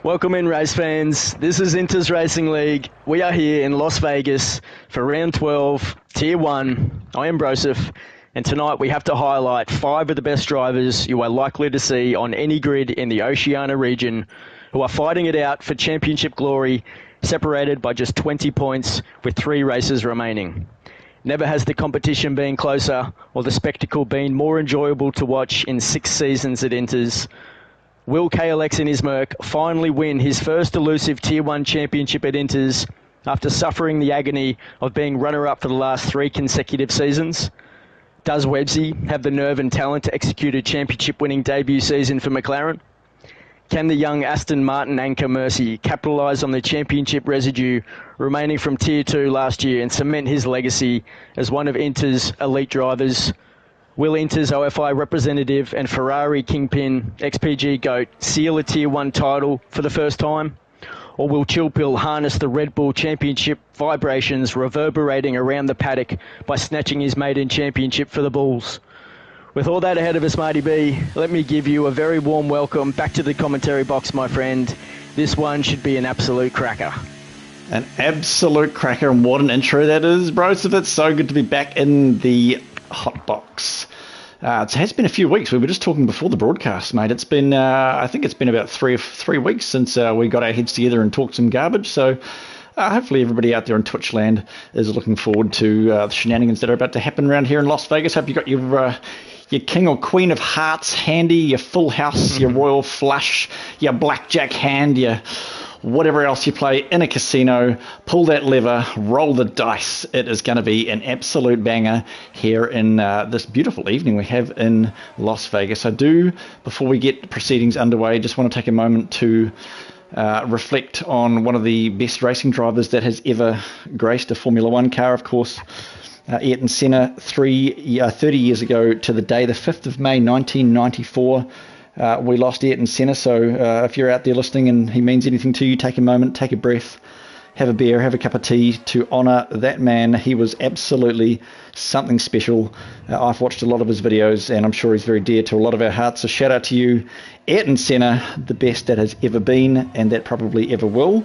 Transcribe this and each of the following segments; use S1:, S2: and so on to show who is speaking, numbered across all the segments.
S1: Welcome in, race fans. This is Inter's Racing League. We are here in Las Vegas for round 12, Tier 1. I am Broseph, and tonight we have to highlight 5 of the best drivers you are likely to see on any grid in the Oceania region who are fighting it out for championship glory, separated by just 20 points with 3 races remaining. Never has the competition been closer or the spectacle been more enjoyable to watch in 6 seasons it enters. Will KLX in his Merc finally win his first elusive Tier 1 championship at Inters after suffering the agony of being runner-up for the last 3 consecutive seasons? Does Websy have the nerve and talent to execute a championship-winning debut season for McLaren? Can the young Aston Martin anchor Mercy capitalise on the championship residue remaining from Tier 2 last year and cement his legacy as one of Inter's elite drivers? Will Inter's OFI representative and Ferrari kingpin XPG GOAT seal a Tier 1 title for the first time? Or will Chilpill harness the Red Bull Championship vibrations reverberating around the paddock by snatching his maiden championship for the Bulls? With all that ahead of us, Marty B, let me give you a very warm welcome back to the commentary box, my friend. This one should be an absolute cracker.
S2: An absolute cracker, and what an intro that is, bros. It's so good to be back in the hot box. It has been a few weeks. We were just talking before the broadcast, mate. It's been, I think it's been about three weeks since we got our heads together and talked some garbage. So hopefully everybody out there in Twitch land is looking forward to the shenanigans that are about to happen around here in Las Vegas. Hope you got your king or queen of hearts handy, your full house, your royal flush, your blackjack hand, your whatever else you play in a casino. Pull that lever, roll the dice. It is going to be an absolute banger here in this beautiful evening we have in Las Vegas. I do, before we get proceedings underway, just want to take a moment to reflect on one of the best racing drivers that has ever graced a Formula One car, of course. Ayrton Senna, 30 years ago to the day, the 5th of May 1994. We lost Ayrton Senna, so if you're out there listening and he means anything to you, take a moment, take a breath, have a beer, have a cup of tea to honour that man. He was absolutely something special. I've watched a lot of his videos, and I'm sure he's very dear to a lot of our hearts. So shout out to you, Ayrton Senna, the best that has ever been, and that probably ever will.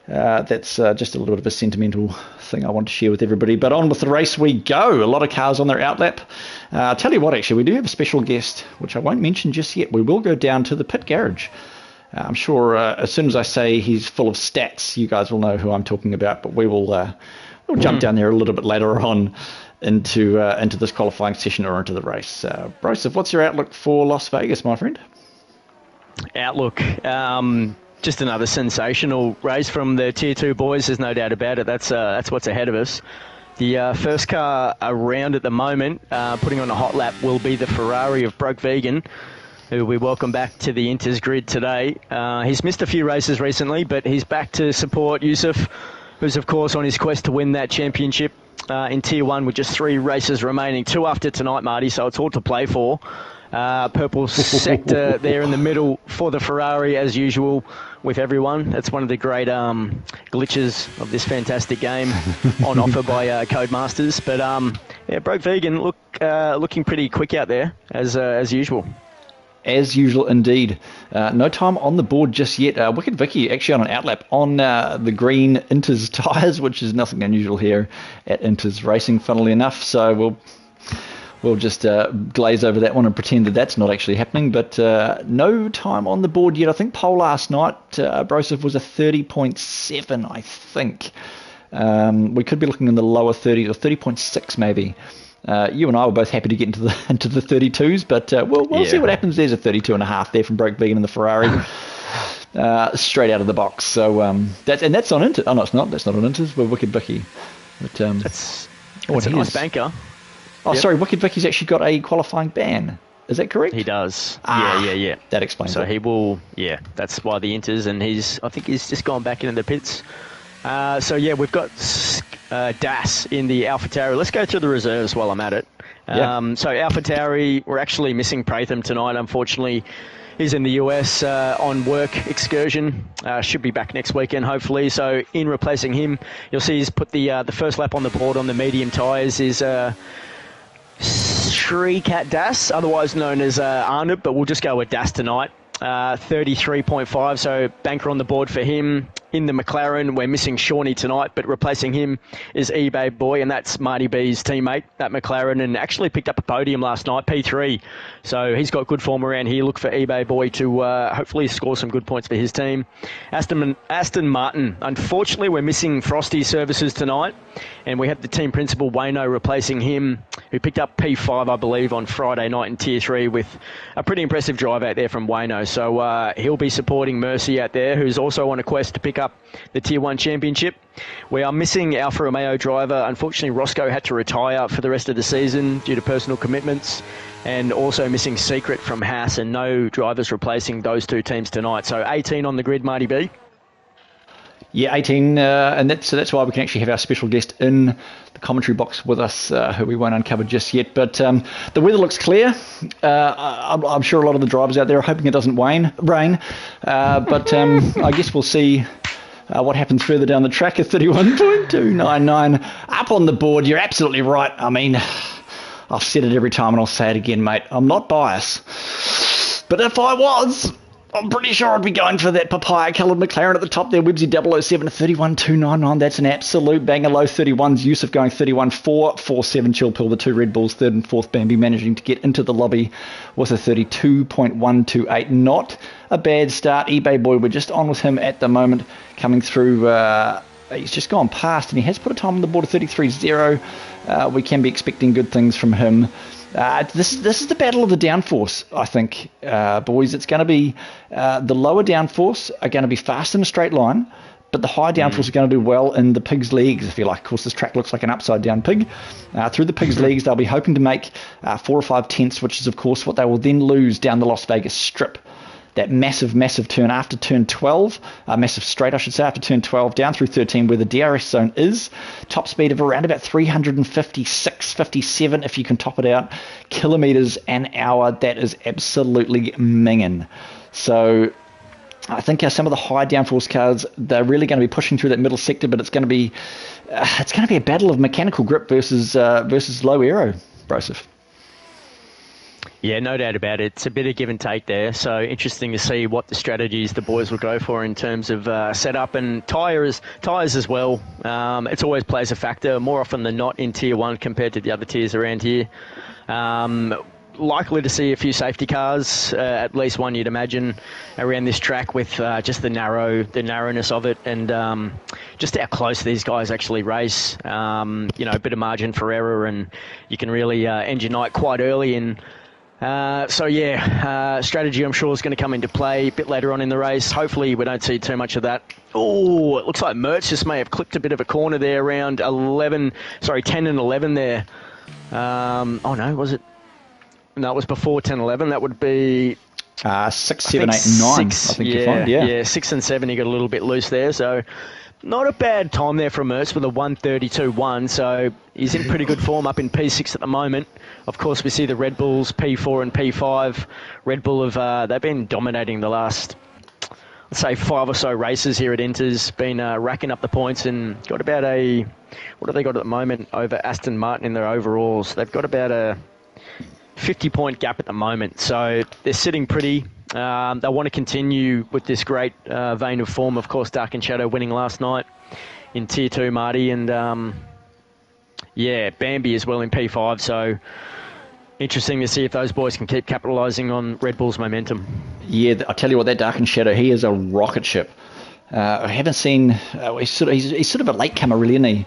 S2: That's just a little bit of a sentimental thing I want to share with everybody. But on with the race we go. A lot of cars on their outlap. Tell you what, actually, we do have a special guest, which I won't mention just yet. We will go down to the pit garage. I'm sure as soon as I say he's full of stats, you guys will know who I'm talking about. But we'll jump down there a little bit later on into this qualifying session or into the race. Broseph, what's your outlook for Las Vegas, my friend?
S1: Outlook. Just another sensational race from the Tier 2 boys, there's no doubt about it. That's what's ahead of us. The first car around at the moment, putting on a hot lap, will be the Ferrari of Broke Vegan, who we welcome back to the Inters grid today. He's missed a few races recently, but he's back to support Yusuf, who's, of course, on his quest to win that championship in Tier 1 with just 3 races remaining. 2 after tonight, Marty, so it's all to play for. Purple sector there in the middle for the Ferrari, as usual, with everyone. That's one of the great glitches of this fantastic game on offer by Codemasters. But Broke Vegan looking pretty quick out there, as usual.
S2: As usual, indeed. No time on the board just yet. Wicked Vicky actually on an outlap on the green Inters tyres, which is nothing unusual here at Inters Racing, funnily enough. So we'll just glaze over that one and pretend that that's not actually happening. But no time on the board yet. I think pole last night, Broseph, was a 30.7, I think. We could be looking in the lower 30s or 30.6 maybe. You and I were both happy to get into the 32s, but we'll see what happens. There's a 32.5 there from Broke Vegan and the Ferrari. Straight out of the box. So that's on Inter. Oh, no, it's not. That's not on Inters. We're Wicked Vicky. But,
S1: that's a nice banker.
S2: Oh, yep. Sorry, Wicked Vicky's actually got a qualifying ban. Is that correct?
S1: He does. Yeah.
S2: That explains
S1: it. So
S2: he
S1: will, that's why the Inters, and I think he's just gone back into the pits. We've got Das in the AlphaTauri. Let's go through the reserves while I'm at it. So AlphaTauri, we're actually missing Pratham tonight, unfortunately. He's in the US on work excursion. Should be back next weekend, hopefully. So in replacing him, you'll see he's put the first lap on the board on the medium tyres is Srikat Das, otherwise known as Arnab, but we'll just go with Das tonight. 33.5, so banker on the board for him. In the McLaren, we're missing Shawnee tonight, but replacing him is eBay Boy, and that's Marty B's teammate, that McLaren, and actually picked up a podium last night, P3. So he's got good form around here. Look for eBay Boy to hopefully score some good points for his team. Aston Martin, unfortunately, we're missing Frosty services tonight, and we have the team principal, Wayno, replacing him, who picked up P5, I believe, on Friday night in Tier 3 with a pretty impressive drive out there from Wayno. So he'll be supporting Mercy out there, who's also on a quest to pick up the Tier 1 championship. We are missing Alfa Romeo driver. Unfortunately, Roscoe had to retire for the rest of the season due to personal commitments, and also missing Secret from Haas, and no drivers replacing those two teams tonight. So 18 on the grid, Marty B.
S2: Yeah, 18, and that's why we can actually have our special guest in the commentary box with us, who we won't uncover just yet. But the weather looks clear. I'm sure a lot of the drivers out there are hoping it doesn't rain. But I guess we'll see what happens further down the track. At 31.299 up on the board. You're absolutely right. I mean, I've said it every time and I'll say it again, mate. I'm not biased. But if I was, I'm pretty sure I'd be going for that papaya-coloured McLaren at the top there. Wibsy 007 at 31.299. That's an absolute banger. Low 31s. Yusuf going 31.447. Chill Pill, the two Red Bulls, third and fourth. Bambi managing to get into the lobby with a 32.128. Not a bad start. eBay Boy, we're just on with him at the moment. Coming through, he's just gone past, and he has put a time on the board of 33.0. We can be expecting good things from him. This is the battle of the downforce, I think, boys. It's going to be the lower downforce are going to be fast in a straight line, but the high downforce are going to do well in the pig's legs, if you like. Of course, this track looks like an upside-down pig. Through the pig's legs, they'll be hoping to make 4 or 5 tenths, which is, of course, what they will then lose down the Las Vegas Strip. That massive turn after turn 12, massive straight, I should say, after turn 12, down through 13, where the DRS zone is. Top speed of around about 356, 57, if you can top it out, kilometres an hour. That is absolutely minging. So I think some of the high downforce cars, they're really going to be pushing through that middle sector, but it's going to be a battle of mechanical grip versus low aero, Broseph.
S1: Yeah, no doubt about it. It's a bit of give and take there. So interesting to see what the strategies the boys will go for in terms of setup and tyres as well. It always plays a factor more often than not in Tier 1 compared to the other tiers around here. Likely to see a few safety cars, at least one you'd imagine, around this track with just the narrowness of it, and just how close these guys actually race. A bit of margin for error, and you can really end your night quite early. And strategy I'm sure is going to come into play a bit later on in the race. Hopefully we don't see too much of that. Oh, it looks like Mertz just may have clipped a bit of a corner there around 10 and 11 there. No, was it? No, it was before 10, 11. That would be
S2: 6, 7, 8, 9. I think you find,
S1: yeah, 6 and 7. He got a little bit loose there, so not a bad time there from Mertz with a 1:32.1. So he's in pretty good form up in P6 at the moment. Of course, we see the Red Bulls P4 and P5. Red Bull they've been dominating the last, let's say, 5 or so races here at Inters. Been racking up the points and got about what have they got at the moment over Aston Martin in their overalls? They've got about a 50-point gap at the moment, so they're sitting pretty. They want to continue with this great vein of form. Of course, Dark and Shadow winning last night in Tier 2, Marty, and Bambi as well in P5, so interesting to see if those boys can keep capitalising on Red Bull's momentum. Yeah,
S2: I tell you what, that Dark and Shadow, he is a rocket ship. I haven't seen, he's sort of a latecomer, really, isn't he?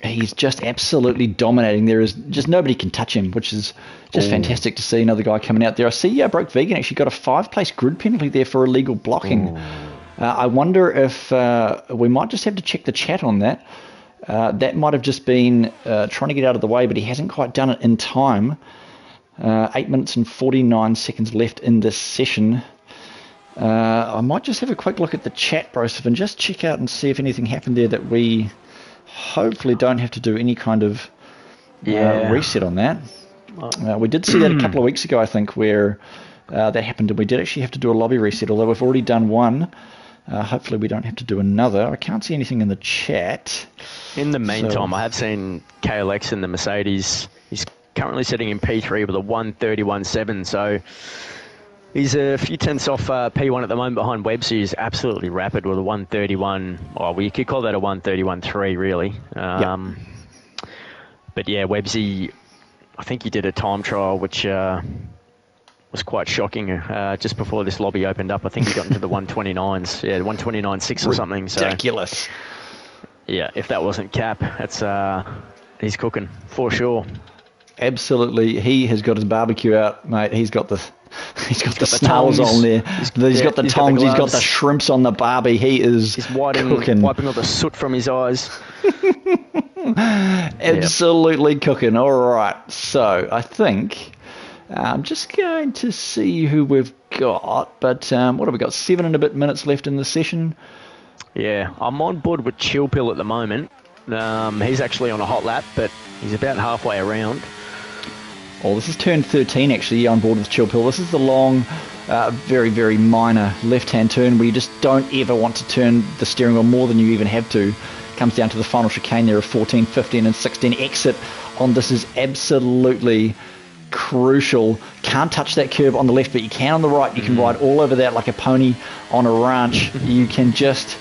S2: He's just absolutely dominating. There is just nobody can touch him, which is just fantastic to see another guy coming out there. I see Broke Vegan actually got a 5-place grid penalty there for illegal blocking. I wonder if we might just have to check the chat on that. That might have just been trying to get out of the way, but he hasn't quite done it in time. 8 minutes and 49 seconds left in this session. I might just have a quick look at the chat, Broseph, and just check out and see if anything happened there that we hopefully don't have to do any kind of reset on that. We did see that a couple of weeks ago, I think, where that happened, and we did actually have to do a lobby reset, although we've already done one. Hopefully we don't have to do another. I can't see anything in the chat.
S1: In the meantime, I have seen KLX in the Mercedes. He's currently sitting in P3 with a 1:31.7, so He's a few tenths off P1 at the moment behind Websy. He's absolutely rapid with a 131. Oh, well, you could call that a 131.3, really. But yeah, Websy, I think he did a time trial, which was quite shocking just before this lobby opened up. I think he got into the 129s. Yeah, 129.6 or something. So,
S2: ridiculous.
S1: Yeah, if that wasn't cap, that's he's cooking for sure.
S2: Absolutely, he has got his barbecue out, mate. He's got the snails on there. He's got the tongs. He's got the shrimps on the barbie. He is cooking.
S1: Wiping all the soot from his eyes.
S2: Absolutely cooking. All right, so I think I'm just going to see who we've got. But what have we got? 7 and a bit minutes left in the session.
S1: Yeah, I'm on board with Chill Pill at the moment. He's actually on a hot lap, but he's about halfway around.
S2: Oh, this is turn 13 actually on board with Chill Pill. This is the long, very, very minor left-hand turn where you just don't ever want to turn the steering wheel more than you even have to. Comes down to the final chicane there of 14, 15 and 16. Exit on this is absolutely crucial. Can't touch that curb on the left, but you can on the right. You can ride all over that like a pony on a ranch. You can just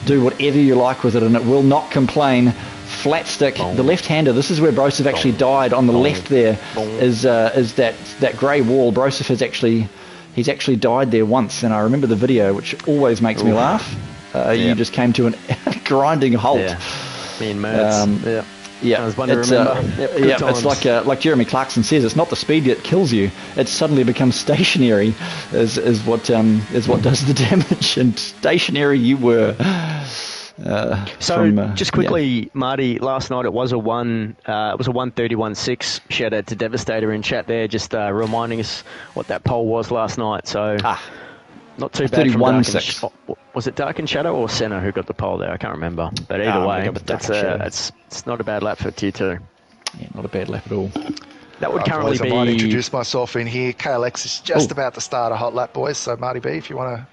S2: do whatever you like with it and it will not complain. Flat stick, the left-hander, this is where Broseph actually died on the left there, is that grey wall. Broseph he's actually died there once, and I remember the video, which always makes me laugh. You just came to a grinding halt.
S1: Yeah, me and Mertz.
S2: Yeah,
S1: I was one to remember.
S2: It's like Jeremy Clarkson says, it's not the speed that kills you; it suddenly becomes stationary, is what does the damage. And stationary you were.
S1: Just quickly, Marty, last night it was a 131.6. Shout out to Devastator in chat there, just reminding us what that poll was last night. So not too bad.
S2: 31.6.
S1: Was it Dark and Shadow or Senna who got the poll there? I can't remember. But either way, it's not a bad lap for Tier 2.
S2: Yeah, not a bad lap at all.
S1: That would currently be.
S3: I might introduce myself in here. KLX is just about to start a hot lap, boys. So Marty B, if you want to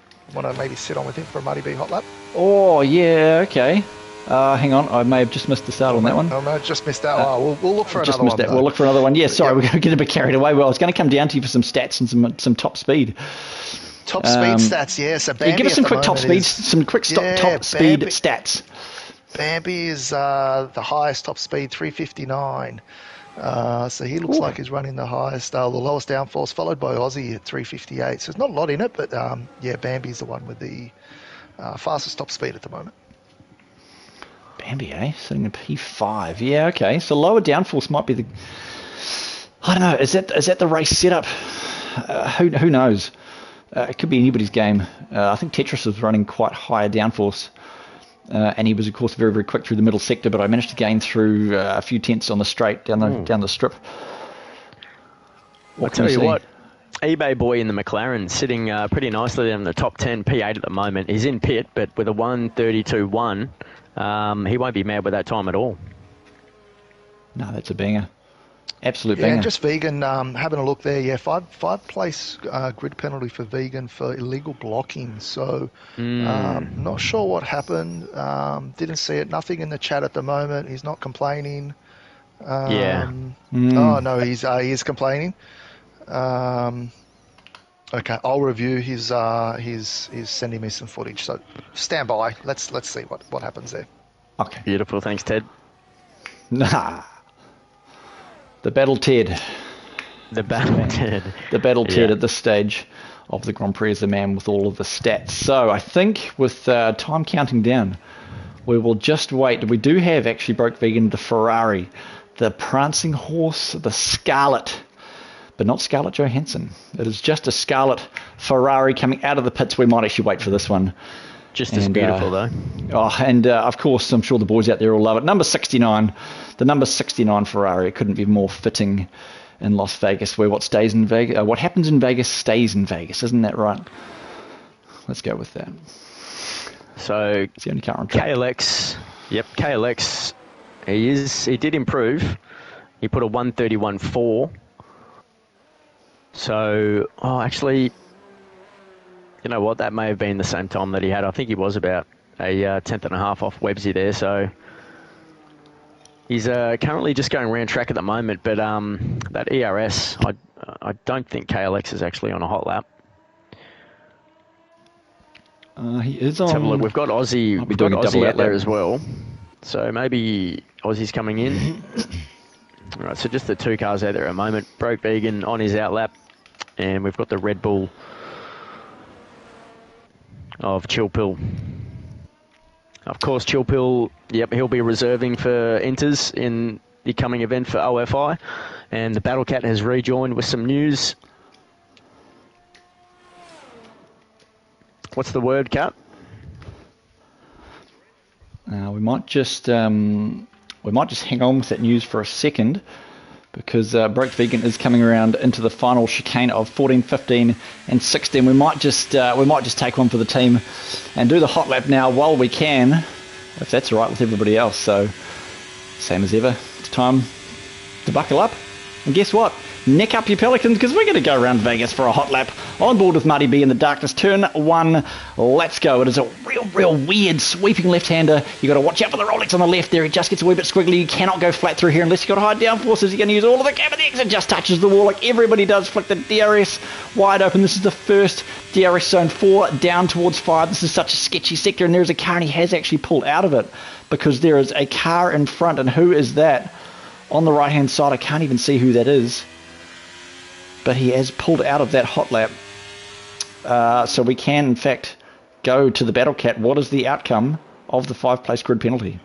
S3: maybe sit on with him for a Marty B hot lap.
S2: Oh, yeah, okay. Hang on, I may have just missed the start on that one.
S3: Oh, no, just missed that. We'll look for another one.
S2: We'll look for another one. Yeah, sorry, we're going to get a bit carried away. Well, I was going to come down to you for some stats and some top speed.
S3: Top speed stats, yeah. So Bambi
S2: give us some quick top speed stats.
S3: Bambi is the highest top speed, 359. So he looks like he's running the highest, the lowest downforce, followed by Aussie at 358. So there's not a lot in it, but Bambi's the one with the fastest top speed at the moment.
S2: Bambi, sitting at P5. Yeah, okay. So lower downforce might be the. I don't know. Is that the race setup? Who knows? It could be anybody's game. I think Tetris was running quite higher downforce. And he was, of course, very, very quick through the middle sector, but I managed to gain through a few tenths on the straight down the strip.
S1: I'll tell you what, eBay boy in the McLaren sitting pretty nicely in the top 10, P8 at the moment. He's in pit, but with a 1:32.1, he won't be mad with that time at all.
S2: No, that's a banger. Absolute banger.
S3: Yeah, just Vegan, having a look there. Yeah, five place grid penalty for Vegan for illegal blocking. So, not sure what happened. Didn't see it. Nothing in the chat at the moment. He's not complaining. Oh no, he is complaining. Okay, I'll review his sending me some footage. So stand by. Let's see what happens there.
S2: Okay.
S1: Beautiful. Thanks, Ted.
S2: Nah. The Battle Ted.
S1: The Battle Ted.
S2: The Battle Ted at this stage of the Grand Prix is the man with all of the stats. So I think with time counting down, we will just wait. We do have actually Broke Vegan, the Ferrari, the Prancing Horse, the Scarlet, but not Scarlett Johansson. It is just a Scarlet Ferrari coming out of the pits. We might actually wait for this one.
S1: Just as beautiful, though.
S2: Of course, I'm sure the boys out there will love it. Number 69, the number 69 Ferrari. It couldn't be more fitting in Las Vegas, where what stays in Vegas, what happens in Vegas stays in Vegas. Isn't that right? Let's go with that.
S1: So
S2: it's the only car on track.
S1: KLX, KLX. He did improve. He put a 1:31.4. So, actually. You know what? That may have been the same time that he had. I think he was about a tenth and a half off Websy there. So he's currently just going round track at the moment. But that ERS, I don't think KLX is actually on a hot lap.
S2: He is on.
S1: Let's have a look. We've got Aussie.
S2: Might be
S1: We've got
S2: doing a double
S1: Aussie out
S2: outlap.
S1: there as well. So maybe Aussie's coming in. All right, so just the 2 cars out there at the moment. Broke Vegan on his outlap. And we've got the Red Bull of Chill Pill. Of course, Chill Pill, yep, he'll be reserving for Inters in the coming event for OFI. And the Battle Cat has rejoined with some news. What's the word, Cat?
S2: We might just hang on with that news for a second, because Broke Vegan is coming around into the final chicane of 14, 15, and 16. We might just take one for the team and do the hot lap now while we can, if that's all right with everybody else. So, same as ever, it's time to buckle up. And guess what? Neck up your Pelicans, because we're going to go around Vegas for a hot lap. On board with Marty B in the darkness. Turn 1, let's go. It is a real weird sweeping left-hander. You've got to watch out for the Rolex on the left there. It just gets a wee bit squiggly. You cannot go flat through here unless you've got high downforces. You're going to use all of the cab, and the exit just touches the wall like everybody does. Flick the DRS wide open. This is the first DRS zone 4 down towards 5. This is such a sketchy sector, and there is a car, and he has actually pulled out of it because there is a car in front. And who is that? On the right-hand side, I can't even see who that is. But he has pulled out of that hot lap. So we can, in fact, go to the Battle Cat. What is the outcome of the 5-place grid penalty?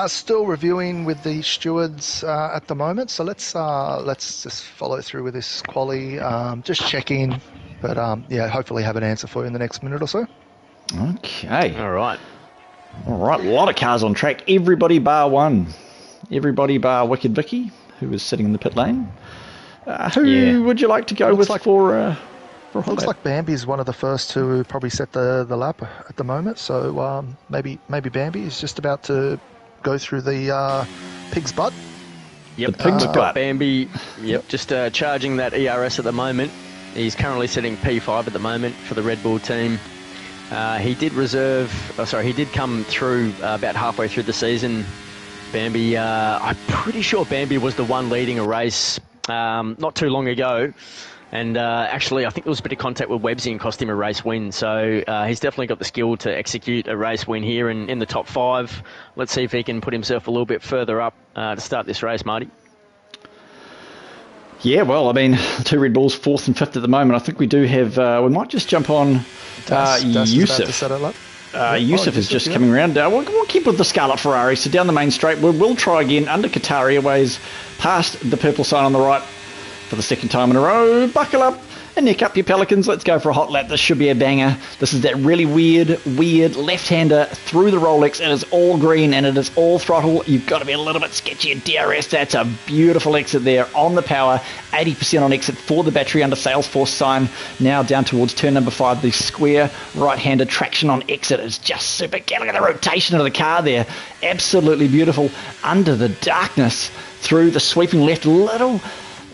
S3: Still reviewing with the stewards at the moment. So let's just follow through with this quali. Just checking. But yeah, hopefully have an answer for you in the next minute or so.
S2: Okay.
S1: All right.
S2: A lot of cars on track. Everybody bar one. Everybody bar Wicked Vicky, who is sitting in the pit lane. Who would you like to go with for a hot
S3: Looks
S2: lap?
S3: like Bambi's one of the first to probably set the lap at the moment. So maybe Bambi is just about to go through the pig's butt.
S1: Yep,
S2: The pig's
S1: we've got Bambi. Yep, just charging that ERS at the moment. He's currently sitting P5 at the moment for the Red Bull team. He did come through about halfway through the season. Bambi, I'm pretty sure Bambi was the one leading a race not too long ago. And actually, I think there was a bit of contact with Webbsy and cost him a race win. So he's definitely got the skill to execute a race win here in the top 5. Let's see if he can put himself a little bit further up to start this race, Marty.
S2: Yeah, well, I mean, 2 Red Bulls, 4th and 5th at the moment. I think we do have... we might just jump on Yusuf. Yusuf is just coming around. We'll keep with the Scarlet Ferrari. So down the main straight, we'll try again under Qatar Airways, past the purple sign on the right for the second time in a row. Buckle up and neck up your Pelicans. Let's go for a hot lap. This should be a banger. This is that really weird left-hander through the Rolex. It is all green and it is all throttle. You've got to be a little bit sketchy at DRS. That's a beautiful exit there on the power. 80% on exit for the battery under Salesforce sign. Now down towards turn number 5. The square right-hander traction on exit is just super. Look at the rotation of the car there. Absolutely beautiful. Under the darkness through the sweeping left.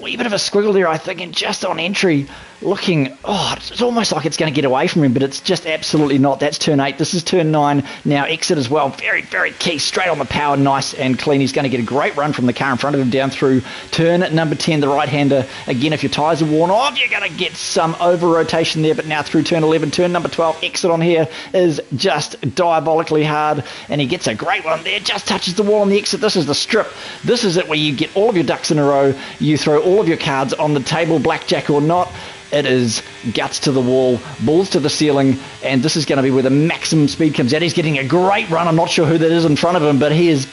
S2: Wee bit of a squiggle there, I think, and just on entry, looking, it's almost like it's going to get away from him, but it's just absolutely not. That's turn 8. This is turn 9. Now exit as well. Very, very key. Straight on the power. Nice and clean. He's going to get a great run from the car in front of him down through turn number 10, the right-hander. Again, if your tyres are worn off, you're going to get some over-rotation there, but now through turn 11, turn number 12, exit on here is just diabolically hard, and he gets a great one there. Just touches the wall on the exit. This is the strip. This is it where you get all of your ducks in a row. You throw all of your cards on the table, blackjack or not. It is guts to the wall, balls to the ceiling, and this is going to be where the maximum speed comes out. He's getting a great run. I'm not sure who that is in front of him, but he is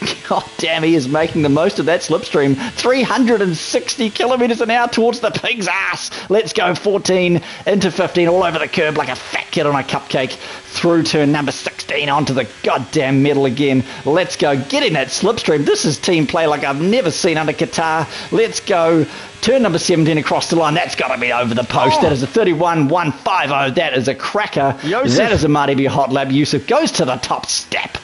S2: making the most of that slipstream. 360 kilometres an hour towards the pig's ass. Let's go 14 into 15, all over the curb like a fat kid on a cupcake. Through turn number 16 onto the goddamn metal again. Let's go. Get in that slipstream. This is team play like I've never seen under Qatar. Let's go. Turn number 17 across the line. That's got to be over the post. That is a 31.150. That is a cracker.
S1: Yusuf.
S2: That is a Marty B hot lap. Yusuf goes to the top step.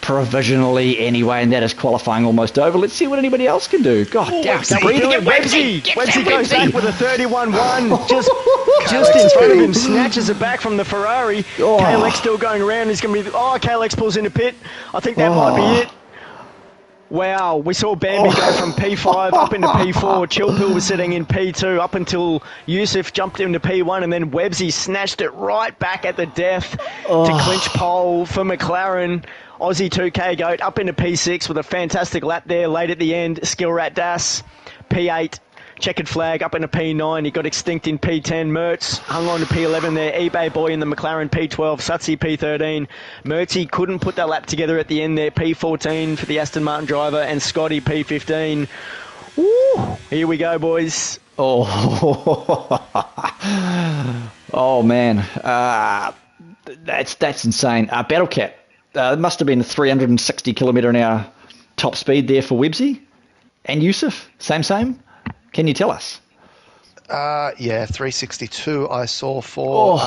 S2: Provisionally anyway, and that is qualifying almost over. Let's see what anybody else can do. God damn.
S1: Websy goes back with a 31.1. Just in front of him, snatches it back from the Ferrari. KLX still going around. He's going to be... KLX pulls into pit. I think that might be it. Wow, we saw Bambi go from P5 up into P4. Chilpill was sitting in P2 up until Yusuf jumped into P1, and then Webbsy snatched it right back at the death to clinch pole for McLaren. Aussie 2K Goat up into P6 with a fantastic lap there late at the end. Skill Rat Das, P8. Checkered flag up into P9. He got extinct in P10. Mertz hung on to P11 there. eBay Boy in the McLaren P12. Sutsy P13. Mertzy couldn't put that lap together at the end there. P14 for the Aston Martin driver. And Scotty P15. Woo! Here we go, boys.
S2: Oh, oh man. That's insane. Battle Cat. It must have been a 360 kilometre an hour top speed there for Webbsy. And Yusuf. Same. Can you tell us?
S3: Yeah, 362 I saw for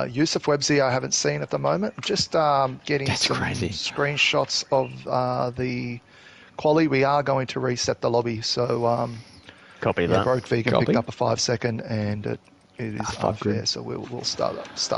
S3: Yusuf Webbsy. I haven't seen at the moment. Just getting some screenshots of the quali. We are going to reset the lobby. So
S1: copy that.
S3: Broke Vegan picked up a 5 second, and it is unfair. So we'll start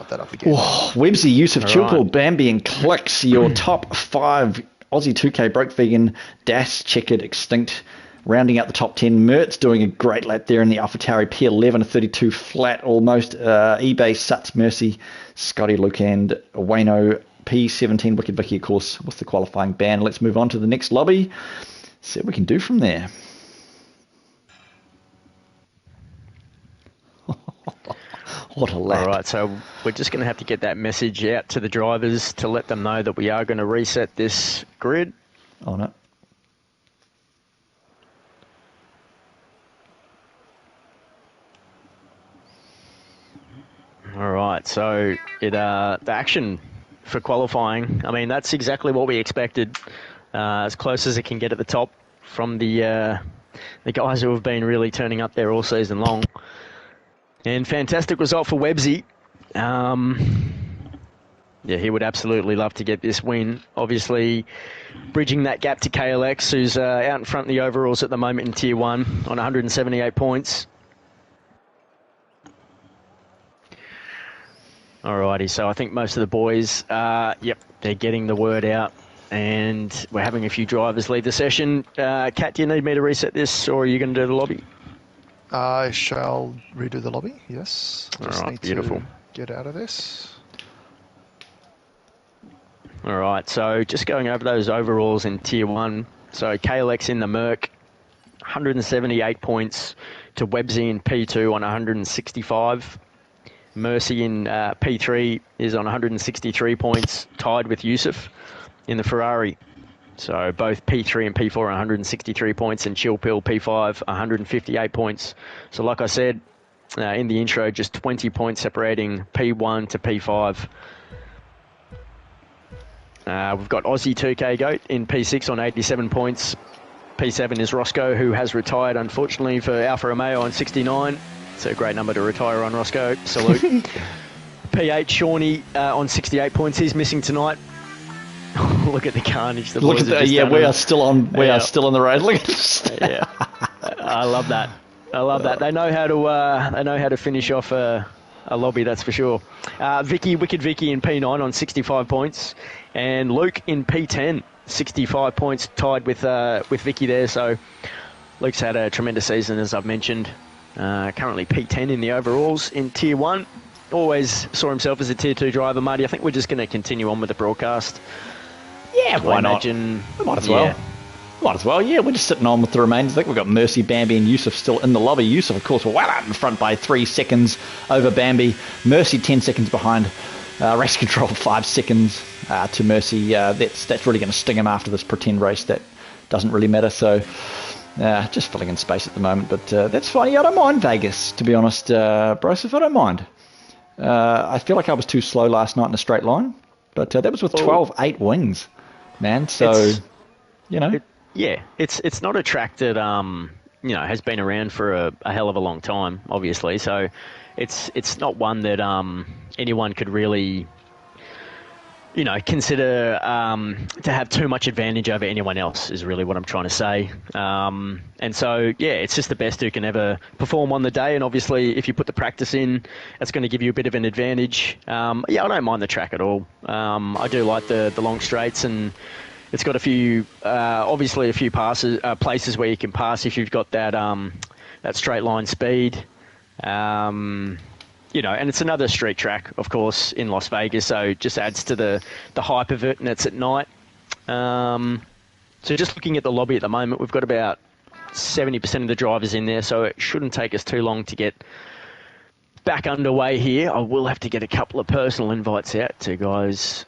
S3: that up again.
S2: Oh, Webbsy, Yusuf, Chilpill, Bambi, and Clicks. Your top 5 Aussie 2K Broke Vegan, Das, Checkered, Extinct. Rounding out the top 10, Mertz doing a great lap there in the AlphaTauri P11, a 32 flat almost. eBay, Suts, Mercy, Scotty, Luke, and Wayno P17, Wicked Vicky, of course, with the qualifying ban. Let's move on to the next lobby. See what we can do from there. What a lap.
S1: All right, so we're just going to have to get that message out to the drivers to let them know that we are going to reset this grid.
S2: On it.
S1: All right, so the action for qualifying, I mean, that's exactly what we expected, as close as it can get at the top from the guys who have been really turning up there all season long. And fantastic result for Webbsy. Yeah, he would absolutely love to get this win. Obviously, bridging that gap to KLX, who's out in front in the overalls at the moment in Tier 1 on 178 points. Alrighty, so I think most of the boys, they're getting the word out, and we're having a few drivers leave the session. Kat, do you need me to reset this, or are you going to do the lobby?
S3: I shall redo the lobby, yes.
S1: Just need beautiful.
S3: To get out of this.
S1: Alright, so just going over those overalls in Tier 1. So KLX in the Merc, 178 points to Webbsy in P2 on 165. Mercy in P3 is on 163 points, tied with Yusuf in the Ferrari. So both P3 and P4 are 163 points, and Chilpill P5 158 points. So like I said in the intro, just 20 points separating P1 to P5. We've got Aussie 2K Goat in P6 on 87 points. P7 is Roscoe, who has retired, unfortunately, for Alfa Romeo on 69. It's a great number to retire on, Roscoe. Salute. P8, Shawnee on 68 points. He's missing tonight. Look at the carnage. The
S2: Look at that. Yeah, we are still on. We are still on the road. Look at this.
S1: Yeah, I love that. I love that. They know how to. They know how to finish off a lobby. That's for sure. Wicked Vicky in P9 on 65 points, and Luke in P10, 65 points, tied with Vicky there. So Luke's had a tremendous season, as I've mentioned. Currently P10 in the overalls in Tier 1. Always saw himself as a Tier 2 driver, Marty. I think we're just going to continue on with the broadcast.
S2: Yeah, why not? We might as well.
S1: Yeah.
S2: Might as well, yeah. We're just sitting on with the remains. I think we've got Mercy, Bambi, and Yusuf still in the lobby. Yusuf, of course, well out in front by 3 seconds over Bambi. Mercy 10 seconds behind. Race control 5 seconds to Mercy. That's really going to sting him after this pretend race. That doesn't really matter. So just filling in space at the moment, but that's fine. Yeah, I don't mind Vegas, to be honest, Broseph. I don't mind. I feel like I was too slow last night in a straight line, but that was with 12.8 wings, man. So,
S1: it's not a track that has been around for a hell of a long time, obviously. So it's not one that anyone could really consider to have too much advantage over anyone else, is really what I'm trying to say. And so, it's just the best who can ever perform on the day. And obviously, if you put the practice in, that's going to give you a bit of an advantage. I don't mind the track at all. I do like the long straights, and It's got a few, obviously a few places where you can pass if you've got that that straight line speed. And it's another street track, of course, in Las Vegas, so it just adds to the hype of it, and it's at night. So just looking at the lobby at the moment, we've got about 70% of the drivers in there, so it shouldn't take us too long to get back underway here. I will have to get a couple of personal invites out to guys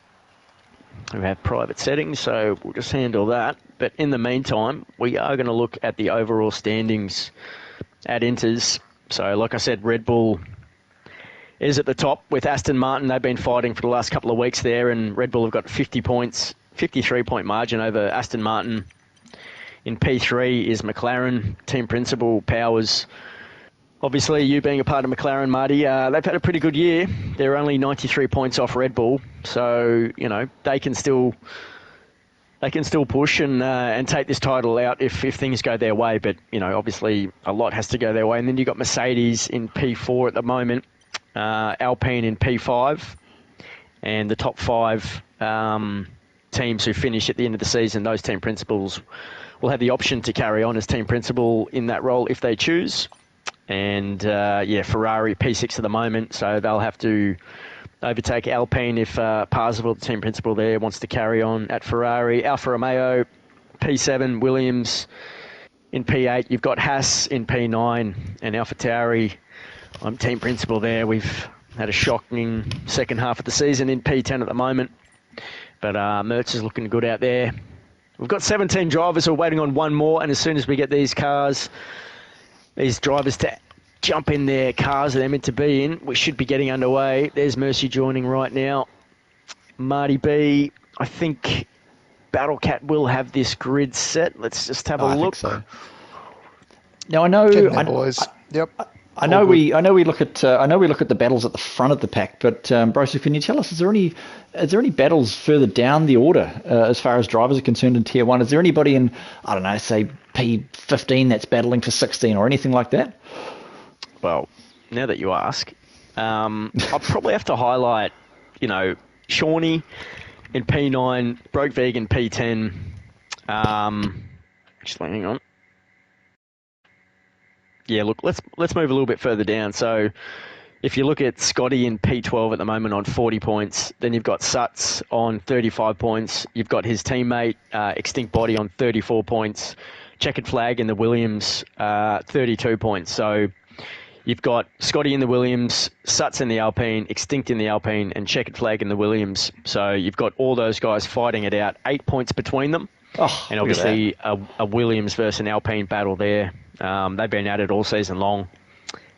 S1: who have private settings, so we'll just handle that. But in the meantime, we are going to look at the overall standings at Inters. So like I said, Red Bull is at the top with Aston Martin. They've been fighting for the last couple of weeks there, and Red Bull have got 50 points, 53-point margin over Aston Martin. In P3 is McLaren, team principal, Powers. Obviously, you being a part of McLaren, Marty, they've had a pretty good year. They're only 93 points off Red Bull, so they can still push and take this title out if things go their way. But obviously, a lot has to go their way. And then you've got Mercedes in P4 at the moment, Alpine in P5, and the top 5 teams who finish at the end of the season. Those team principals will have the option to carry on as team principal in that role if they choose. And, Ferrari P6 at the moment, so they'll have to overtake Alpine if Parzival, the team principal there, wants to carry on at Ferrari. Alfa Romeo, P7, Williams in P8. You've got Haas in P9 and AlphaTauri. I'm team principal there. We've had a shocking second half of the season in P10 at the moment, but Mertz is looking good out there. We've got 17 drivers who are waiting on one more, and as soon as we get these drivers to jump in their cars that they're meant to be in, we should be getting underway. There's Mercy joining right now. Marty B, I think Battlecat will have this grid set. Let's just have a look.
S2: I think so. Now I know,
S3: boys. Yep.
S2: I know we look at the battles at the front of the pack, but Broseph, can you tell us, is there any battles further down the order as far as drivers are concerned in Tier 1? Is there anybody in, I don't know, say P15 that's battling for 16 or anything like that?
S1: Well, now that you ask, I'll probably have to highlight, Shawnee in P9, Broke Vegan P10. Actually, hang on. Yeah, look, let's move a little bit further down. So if you look at Scotty in P12 at the moment on 40 points, then you've got Suts on 35 points. You've got his teammate, Extinct Body, on 34 points. Checkered Flag in the Williams, 32 points. So you've got Scotty in the Williams, Suts in the Alpine, Extinct in the Alpine, and Checkered Flag in the Williams. So you've got all those guys fighting it out, 8 points between them.
S2: Oh,
S1: and obviously a Williams versus an Alpine battle there. They've been at it all season long.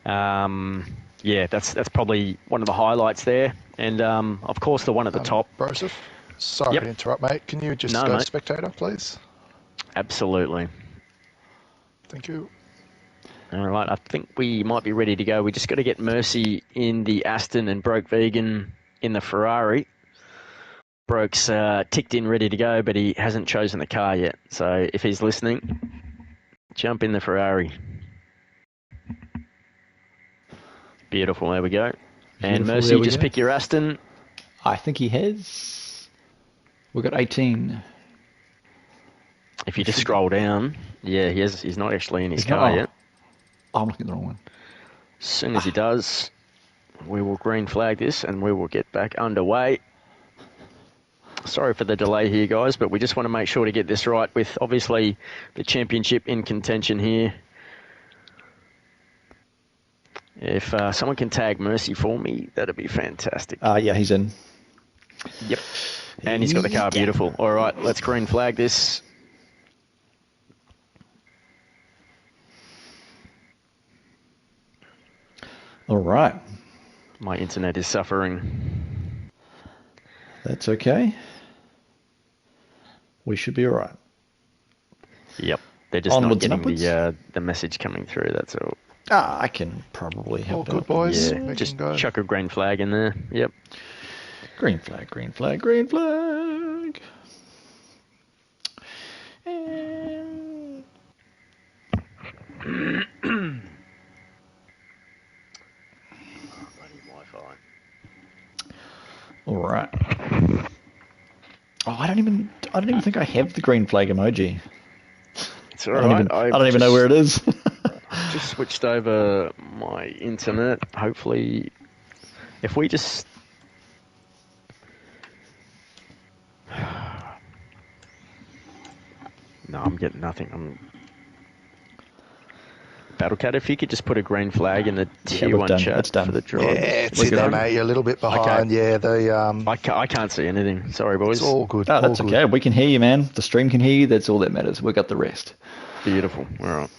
S1: That's probably one of the highlights there. And, of course, the one at the top.
S3: Broseph, sorry to interrupt, mate. Can you just go spectator, please?
S1: Absolutely.
S3: Thank you.
S1: All right, I think we might be ready to go. We just got to get Mercy in the Aston and Broke Vegan in the Ferrari. Broke's ticked in ready to go, but he hasn't chosen the car yet. So if he's listening, jump in the Ferrari. Beautiful, there we go. And Mercy, just pick your Aston.
S2: I think he has. We've got 18.
S1: If you just scroll down, he's not actually in his car yet.
S2: I'm looking at the wrong one.
S1: As soon as he does, we will green flag this and we will get back underway. Sorry for the delay here, guys, but we just want to make sure to get this right with, obviously, the championship in contention here. If someone can tag Mercy for me, that'd be fantastic.
S2: Yeah, he's in.
S1: Yep. And he's got the car beautiful. All right, let's green flag this.
S2: All right.
S1: My internet is suffering.
S2: That's okay. We should be all right.
S1: Yep. They're just not getting the message coming through, that's all.
S2: I can probably help
S3: good, boys.
S1: Yeah, just chuck a green flag in there. Yep.
S2: Green flag, green flag, green flag. And... All right. Oh, I I don't even think I have the green flag emoji.
S1: It's all right.
S2: I don't even know where it is.
S1: Just switched over my internet. Hopefully, if we just... No, I'm getting nothing. Battlecat, if you could just put a green flag in the tier 1 chat for the drive.
S3: Yeah, it's in there, mate. You're a little bit behind. Okay. Yeah,
S1: I can't see anything. Sorry, boys.
S3: It's all good.
S2: Oh, that's
S3: all
S2: okay.
S3: good.
S2: We can hear you, man. The stream can hear you. That's all that matters. We got the rest.
S1: Beautiful. All right.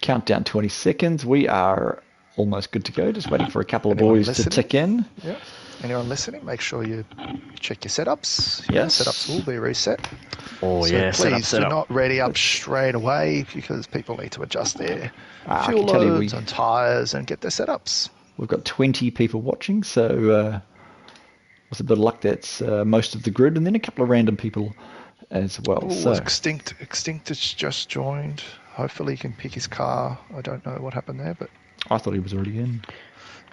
S2: Countdown 20 seconds. We are almost good to go. Just waiting for a couple of boys to tick in.
S3: Yeah. Anyone listening, make sure you check your setups.
S2: Yes.
S3: Setups will be reset.
S1: Oh, yeah.
S3: Please do not ready up straight away because people need to adjust their fuel
S2: I can tell you
S3: loads and tyres and get their setups.
S2: We've got 20 people watching, so with a bit of luck, that's most of the grid, and then a couple of random people as well.
S3: Ooh,
S2: so
S3: Extinct has just joined. Hopefully he can pick his car. I don't know what happened there, but
S2: I thought he was already in.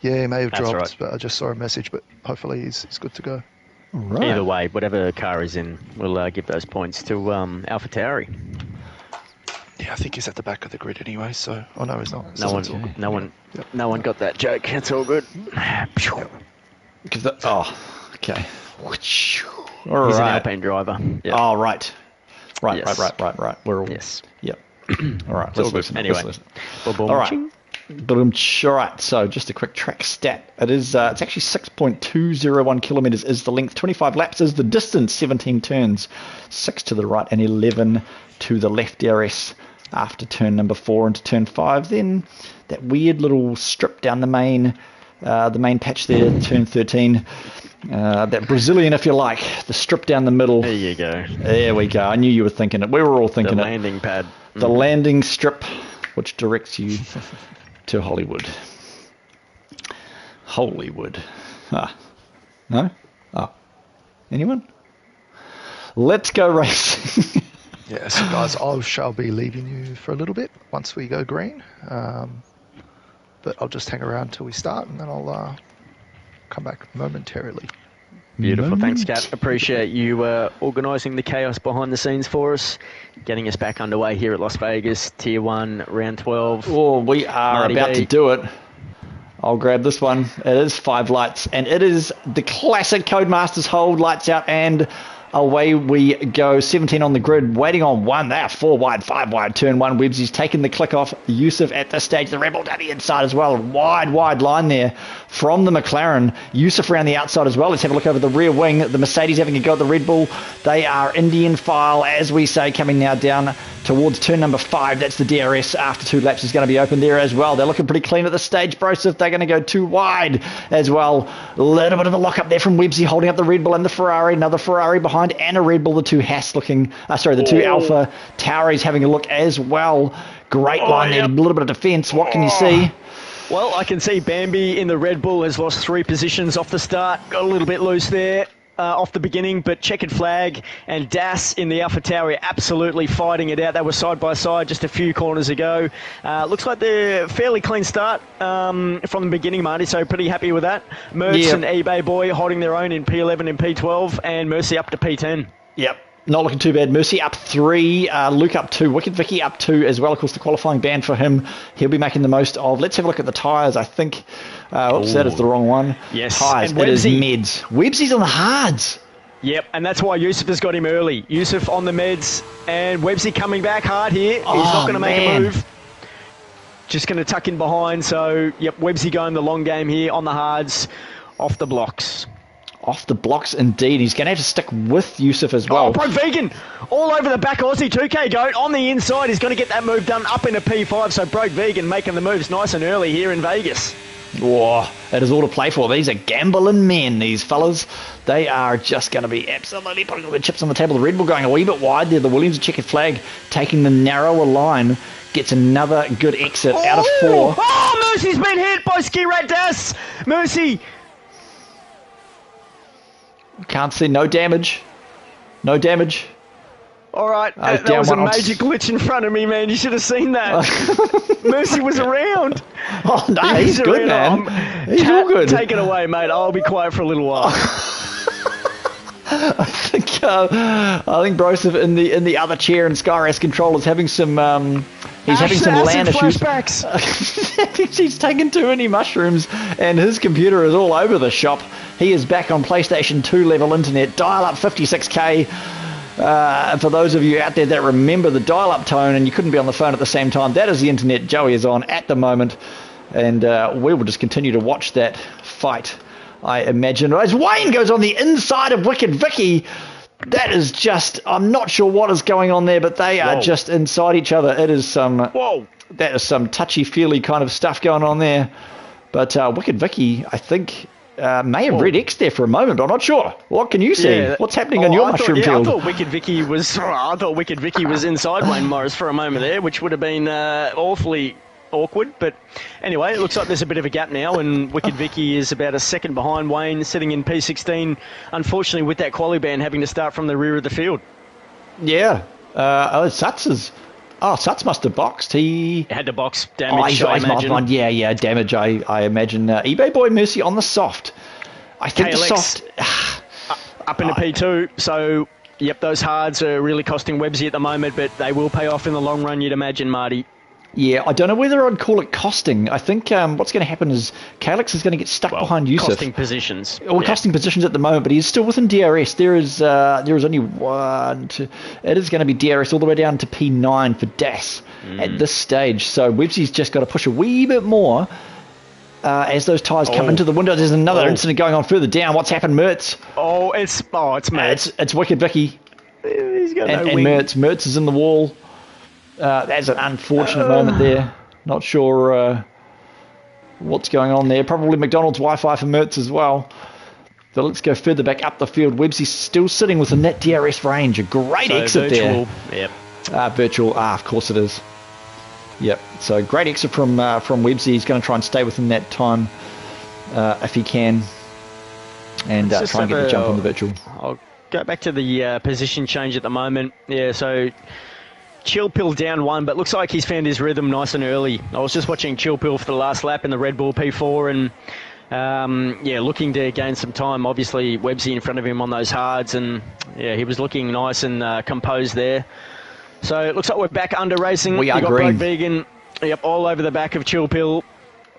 S3: yeah, he may have dropped,
S1: right.
S3: but I just saw a message, but hopefully he's good to go.
S2: All right.
S1: Either way, whatever car is in, we'll give those points to Alpha Tauri.
S3: Yeah, I think he's at the back of the grid anyway, so... Oh, no, he's not.
S1: No one got that joke. It's all good.
S2: Okay.
S1: He's
S2: All
S1: an
S2: right.
S1: Alpine driver. Yep.
S2: Oh, right.
S1: Yes.
S2: Right. We're all...
S1: Yes.
S2: Yep. All right,
S1: all
S2: let's
S1: good.
S2: listen.
S1: Anyway.
S2: Let's listen. All right. All right, so just a quick track stat. It's actually 6.201 kilometres is the length, 25 laps is the distance, 17 turns, 6 to the right and 11 to the left DRS after turn number 4 into turn 5. Then that weird little strip down the main patch there, turn 13. That Brazilian, if you like, the strip down the middle.
S1: There you go.
S2: There we go. I knew you were thinking it. We were all thinking
S1: The
S2: it.
S1: landing pad.
S2: The landing strip, which directs you to Hollywood. Hollywood. No? Anyone? Let's go racing.
S3: Yeah, so guys, I shall be leaving you for a little bit once we go green. But I'll just hang around till we start and then I'll come back momentarily.
S1: Beautiful. Thanks, Kat. Appreciate you organising the chaos behind the scenes for us, getting us back underway here at Las Vegas, Tier 1, Round 12.
S2: Oh, we are about to do it. I'll grab this one. It is 5 lights, and it is the classic Codemasters hold, lights out, and away we go. 17 on the grid, waiting on 1. They are 4 wide, 5 wide, turn 1. Websy's taken the click off. Yusuf at this stage, the Rebel down the inside as well. Wide line there from the McLaren. Yusuf around the outside as well. Let's have a look over the rear wing. The Mercedes having a go at the Red Bull. They are Indian file, as we say, coming now down towards turn number 5. That's the DRS after 2 laps is going to be open there as well. They're looking pretty clean at this stage. Broseph, they're going to go too wide as well. A little bit of a lock up there from Websy holding up the Red Bull and the Ferrari. Another Ferrari behind and a Red Bull. The two Haas looking, the two Alpha Tauris having a look as well. Great line there, a little bit of defence. What can you see?
S1: Well, I can see Bambi in the Red Bull has lost 3 positions off the start. Got a little bit loose there. Off the beginning, but checkered flag and Das in the Alpha Tauri absolutely fighting it out. They were side by side just a few corners ago. Looks like they're fairly clean start from the beginning, Marty, so pretty happy with that. Mertz and eBay Boy holding their own in P11 and P12, and Mercy up to P10.
S2: Yep. Not looking too bad. Mercy up 3, Luke up 2, Wicked Vicky up 2 as well. Of course, the qualifying ban for him, he'll be making the most of. Let's have a look at the tyres. I think, that is the wrong one.
S1: Yes.
S2: Tyres, it is meds. Websy's on the hards. Yep,
S1: and that's why Yusuf has got him early. Yusuf on the meds, and Websy coming back hard here. He's not going to make a move. Just going to tuck in behind. So, yep, Websy going the long game here on the hards, off the blocks.
S2: Off the blocks, indeed. He's going to have to stick with Yusuf as well.
S1: Oh, Pro Vegan all over the back Aussie 2K goat on the inside. He's going to get that move done up into P5. So Broke Vegan making the moves nice and early here in Vegas.
S2: Whoa, that is all to play for. These are gambling men, these fellas. They are just going to be absolutely putting all the chips on the table. The Red Bull going a wee bit wide there. The Williams checkered flag taking the narrower line. Gets another good exit out of 4.
S1: Oh, Mercy's been hit by Ski Rat Das. Mercy.
S2: Can't see, no damage. No damage.
S1: All right, that was a major glitch in front of me, man. You should have seen that. Mercy was around.
S2: Oh, no, he's good, man. He's all good.
S1: Take it away, mate. I'll be quiet for a little while.
S2: I think Broseph in the other chair in Skyras Control is having some he's having some LAN issues. He's taken too many mushrooms and his computer is all over the shop. He is back on PlayStation 2 level internet, dial up 56k. For those of you out there that remember the dial up tone and you couldn't be on the phone at the same time, that is the internet Joey is on at the moment, and we will just continue to watch that fight, I imagine. As Wayne goes on the inside of Wicked Vicky, that is just, I'm not sure what is going on there, but they are just inside each other. It is some, that is some touchy-feely kind of stuff going on there. But Wicked Vicky, I think, may have red X there for a moment, but I'm not sure. What can you see? What's happening on your mushroom field?
S1: I thought Wicked Vicky was inside Wayne Morris for a moment there, which would have been awfully awkward. But anyway, it looks like there's a bit of a gap now, and Wicked Vicky is about a second behind Wayne, sitting in P16. Unfortunately, with that quali ban, having to start from the rear of the field.
S2: Yeah. Suts must have boxed. He
S1: had to box damage, I imagine.
S2: Yeah, damage, I imagine. eBay Boy Mercy on the soft. I think
S1: KLX,
S2: the soft...
S1: up into P2, so, yep, those hards are really costing Websy at the moment, but they will pay off in the long run, you'd imagine, Marty.
S2: Yeah, I don't know whether I'd call it costing. I think what's going to happen is KLX is going to get stuck behind Yusuf.
S1: Costing positions.
S2: Costing positions at the moment, but he's still within DRS. There is only one, two. It is going to be DRS all the way down to P9 for DAS at this stage. So Websy's just got to push a wee bit more as those tyres come into the window. There's another incident going on further down. What's happened, Mertz?
S1: It's Mertz.
S2: It's Wicked Vicky.
S1: He's got
S2: no wing. And Mertz is in the wall. That's an unfortunate moment there. Not sure what's going on there. Probably McDonald's Wi-Fi for Mertz as well. So let's go further back up the field. Websy's still sitting with a net DRS range. A great exit
S1: virtual,
S2: there. Yep. Virtual. Of course it is. Yep. So great exit from Websy. He's going to try and stay within that time if he can, and try and get the jump on the virtual.
S1: I'll go back to the position change at the moment. Yeah. So. Chill Pill down one, but looks like he's found his rhythm nice and early. I was just watching Chill Pill for the last lap in the Red Bull P4 and, looking to gain some time. Obviously, Websy in front of him on those hards, and, he was looking nice and composed there. So it looks like we're back under racing.
S2: We are
S1: got
S2: green.
S1: Broke Vegan, all over the back of Chill Pill.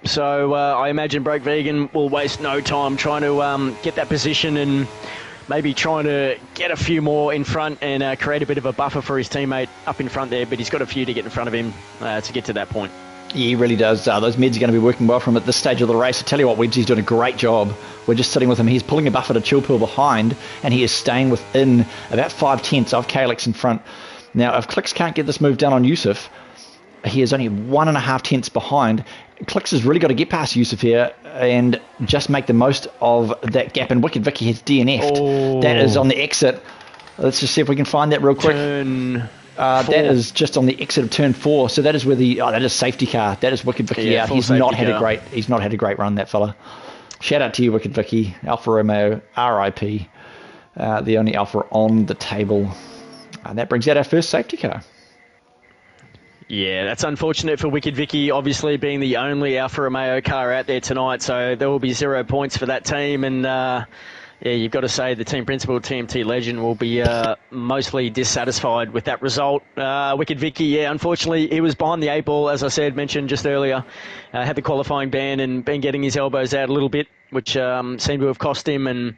S1: So I imagine Broke Vegan will waste no time trying to get that position and maybe trying to get a few more in front and create a bit of a buffer for his teammate up in front there, but he's got a few to get in front of him to get to that point.
S2: Yeah, he really does. Those mids are going to be working well for him at this stage of the race. I tell you what, Websy's doing a great job. We're just sitting with him. He's pulling a buffer to Chill Pill behind, and he is staying within about 5/10 of KLX in front. Now, if Clicks can't get this move done on Yusuf, he is only 1.5 tenths behind. Clicks has really got to get past Yusuf here and just make the most of that gap. And Wicked Vicky has DNF'd. That is on the exit. Let's just see if we can find that real quick. That is just on the exit of turn 4. So that is where that is safety car. That is Wicked Vicky out. He's not had a great run, that fella. Shout out to you, Wicked Vicky. Alfa Romeo, RIP. The only Alfa on the table. And that brings out our first safety car.
S1: Yeah, that's unfortunate for Wicked Vicky, obviously being the only Alfa Romeo car out there tonight, so there will be 0 points for that team, and you've got to say the team principal, TMT Legend, will be mostly dissatisfied with that result. Wicked Vicky, unfortunately, he was behind the 8 ball, as I said, mentioned just earlier, had the qualifying ban and been getting his elbows out a little bit, which seemed to have cost him, and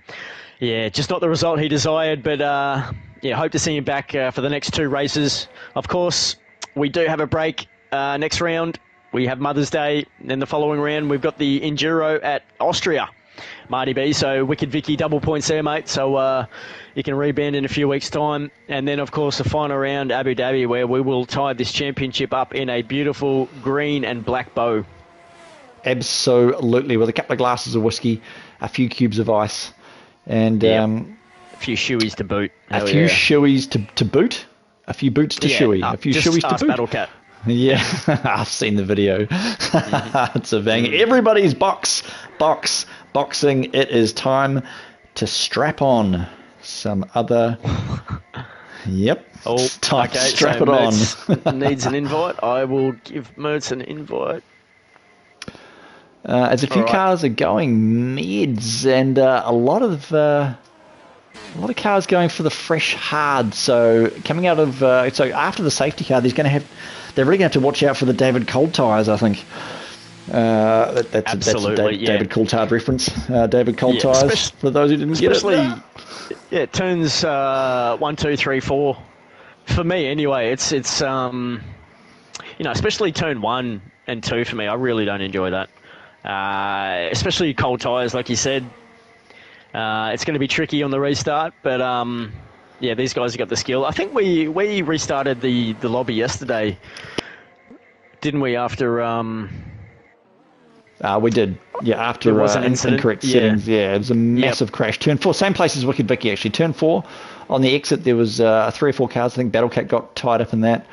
S1: just not the result he desired, but hope to see him back for the next 2 races. Of course, we do have a break next round. We have Mother's Day. Then the following round, we've got the Enduro at Austria, Marty B. So Wicked Vicky, double points there, mate. So you can reband in a few weeks' time. And then, of course, the final round, Abu Dhabi, where we will tie this championship up in a beautiful green and black bow.
S2: Absolutely, with a couple of glasses of whiskey, a few cubes of ice, and
S1: a few shoeies to boot.
S2: Shoeies to boot. A few boots to shoey. A few shoeys to boot.
S1: Battle Cat.
S2: Yeah, I've seen the video. It's a bang. Everybody's boxing. It is time to strap on some other. Yep. It's time to strap it on.
S1: Needs an invite. I will give Mertz an invite.
S2: As a few cars are going mids, and a lot of A lot of cars going for the fresh hard. So coming out of so after the safety car, they're really going to have to watch out for the David Coulthard tyres, I think. That's a David Coulthard reference. David Coulthard tyres, for those who didn't get it.
S1: Yeah, turns 1, 2, 3, 4. For me, anyway, it's especially turn 1 and 2 for me. I really don't enjoy that. Especially cold tyres, like you said. It's going to be tricky on the restart, but these guys have got the skill. I think we restarted the lobby yesterday, didn't we? After
S2: we did, after
S1: there was an
S2: incorrect settings. Yeah, it was a massive crash. Turn 4, same place as Wicked Vicky actually. Turn 4, on the exit there was 3 or 4 cars. I think Battlecat got tied up in that.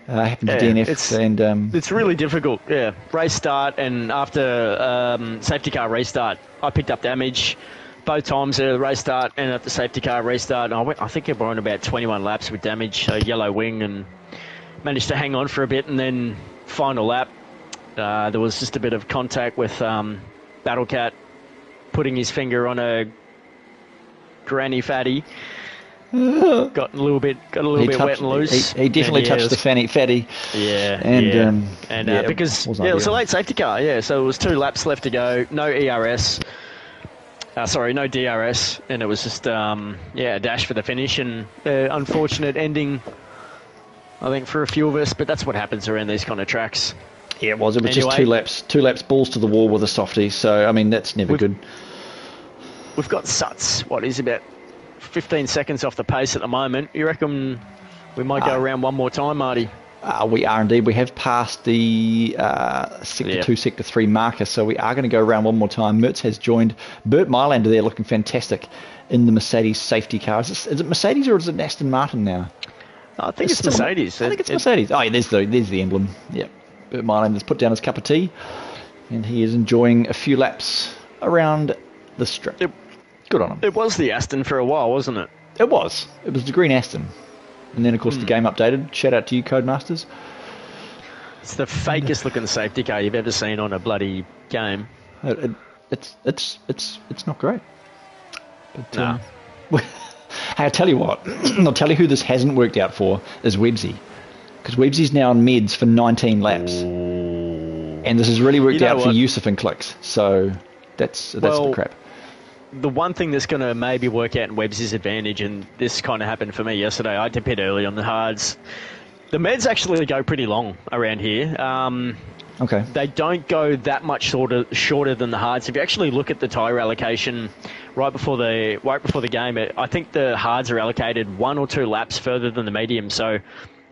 S2: Happened to DNF.
S1: It's really difficult. Yeah, race start and after safety car restart, I picked up damage both times at the race start and at the safety car restart. And I think I were on about 21 laps with damage, so yellow wing, and managed to hang on for a bit. And then final lap, there was just a bit of contact with Battlecat putting his finger on a granny fatty. Got a little bit wet and loose.
S2: He definitely touched the fatty.
S1: Yeah, because it was a late safety car. Yeah, so it was 2 laps left to go. No ERS. No DRS, and it was just a dash for the finish, and unfortunate ending, I think, for a few of us. But that's what happens around these kind of tracks.
S2: Yeah, it was. It was anyway, just 2 laps, balls to the wall with a softie. So I mean, that's never good.
S1: We've got Suts. What is about 15 seconds off the pace at the moment. You reckon we might go around one more time, Marty?
S2: We are indeed. We have passed the Sector 2, Sector 3 marker, so we are going to go around one more time. Mertz has joined. Bert Mylander there looking fantastic in the Mercedes safety car. Is it Mercedes or is it Aston Martin now?
S1: I think it's Mercedes.
S2: I think it's Mercedes. Oh, yeah, there's the emblem. Yep. Bert Mylander's put down his cup of tea, and he is enjoying a few laps around the strip. Good on him.
S1: It was the Aston for a while, wasn't it?
S2: It was. It was the green Aston. And then, of course, the game updated. Shout out to you, Codemasters.
S1: It's the fakest looking safety car you've ever seen on a bloody game.
S2: It's not great. But,
S1: no.
S2: Hey, I'll tell you what. I'll tell you who this hasn't worked out for is Websy. Because Websy's now on meds for 19 laps.
S1: Ooh.
S2: And this has really worked out for Yusuf and Clicks. So that's the crap.
S1: The one thing that's going to maybe work out in Webb's advantage, and this kind of happened for me yesterday, I had to pit early on the hards. The meds actually go pretty long around here.
S2: Okay.
S1: They don't go that much shorter than the hards. If you actually look at the tyre allocation right before the game, I think the hards are allocated 1 or 2 laps further than the medium. So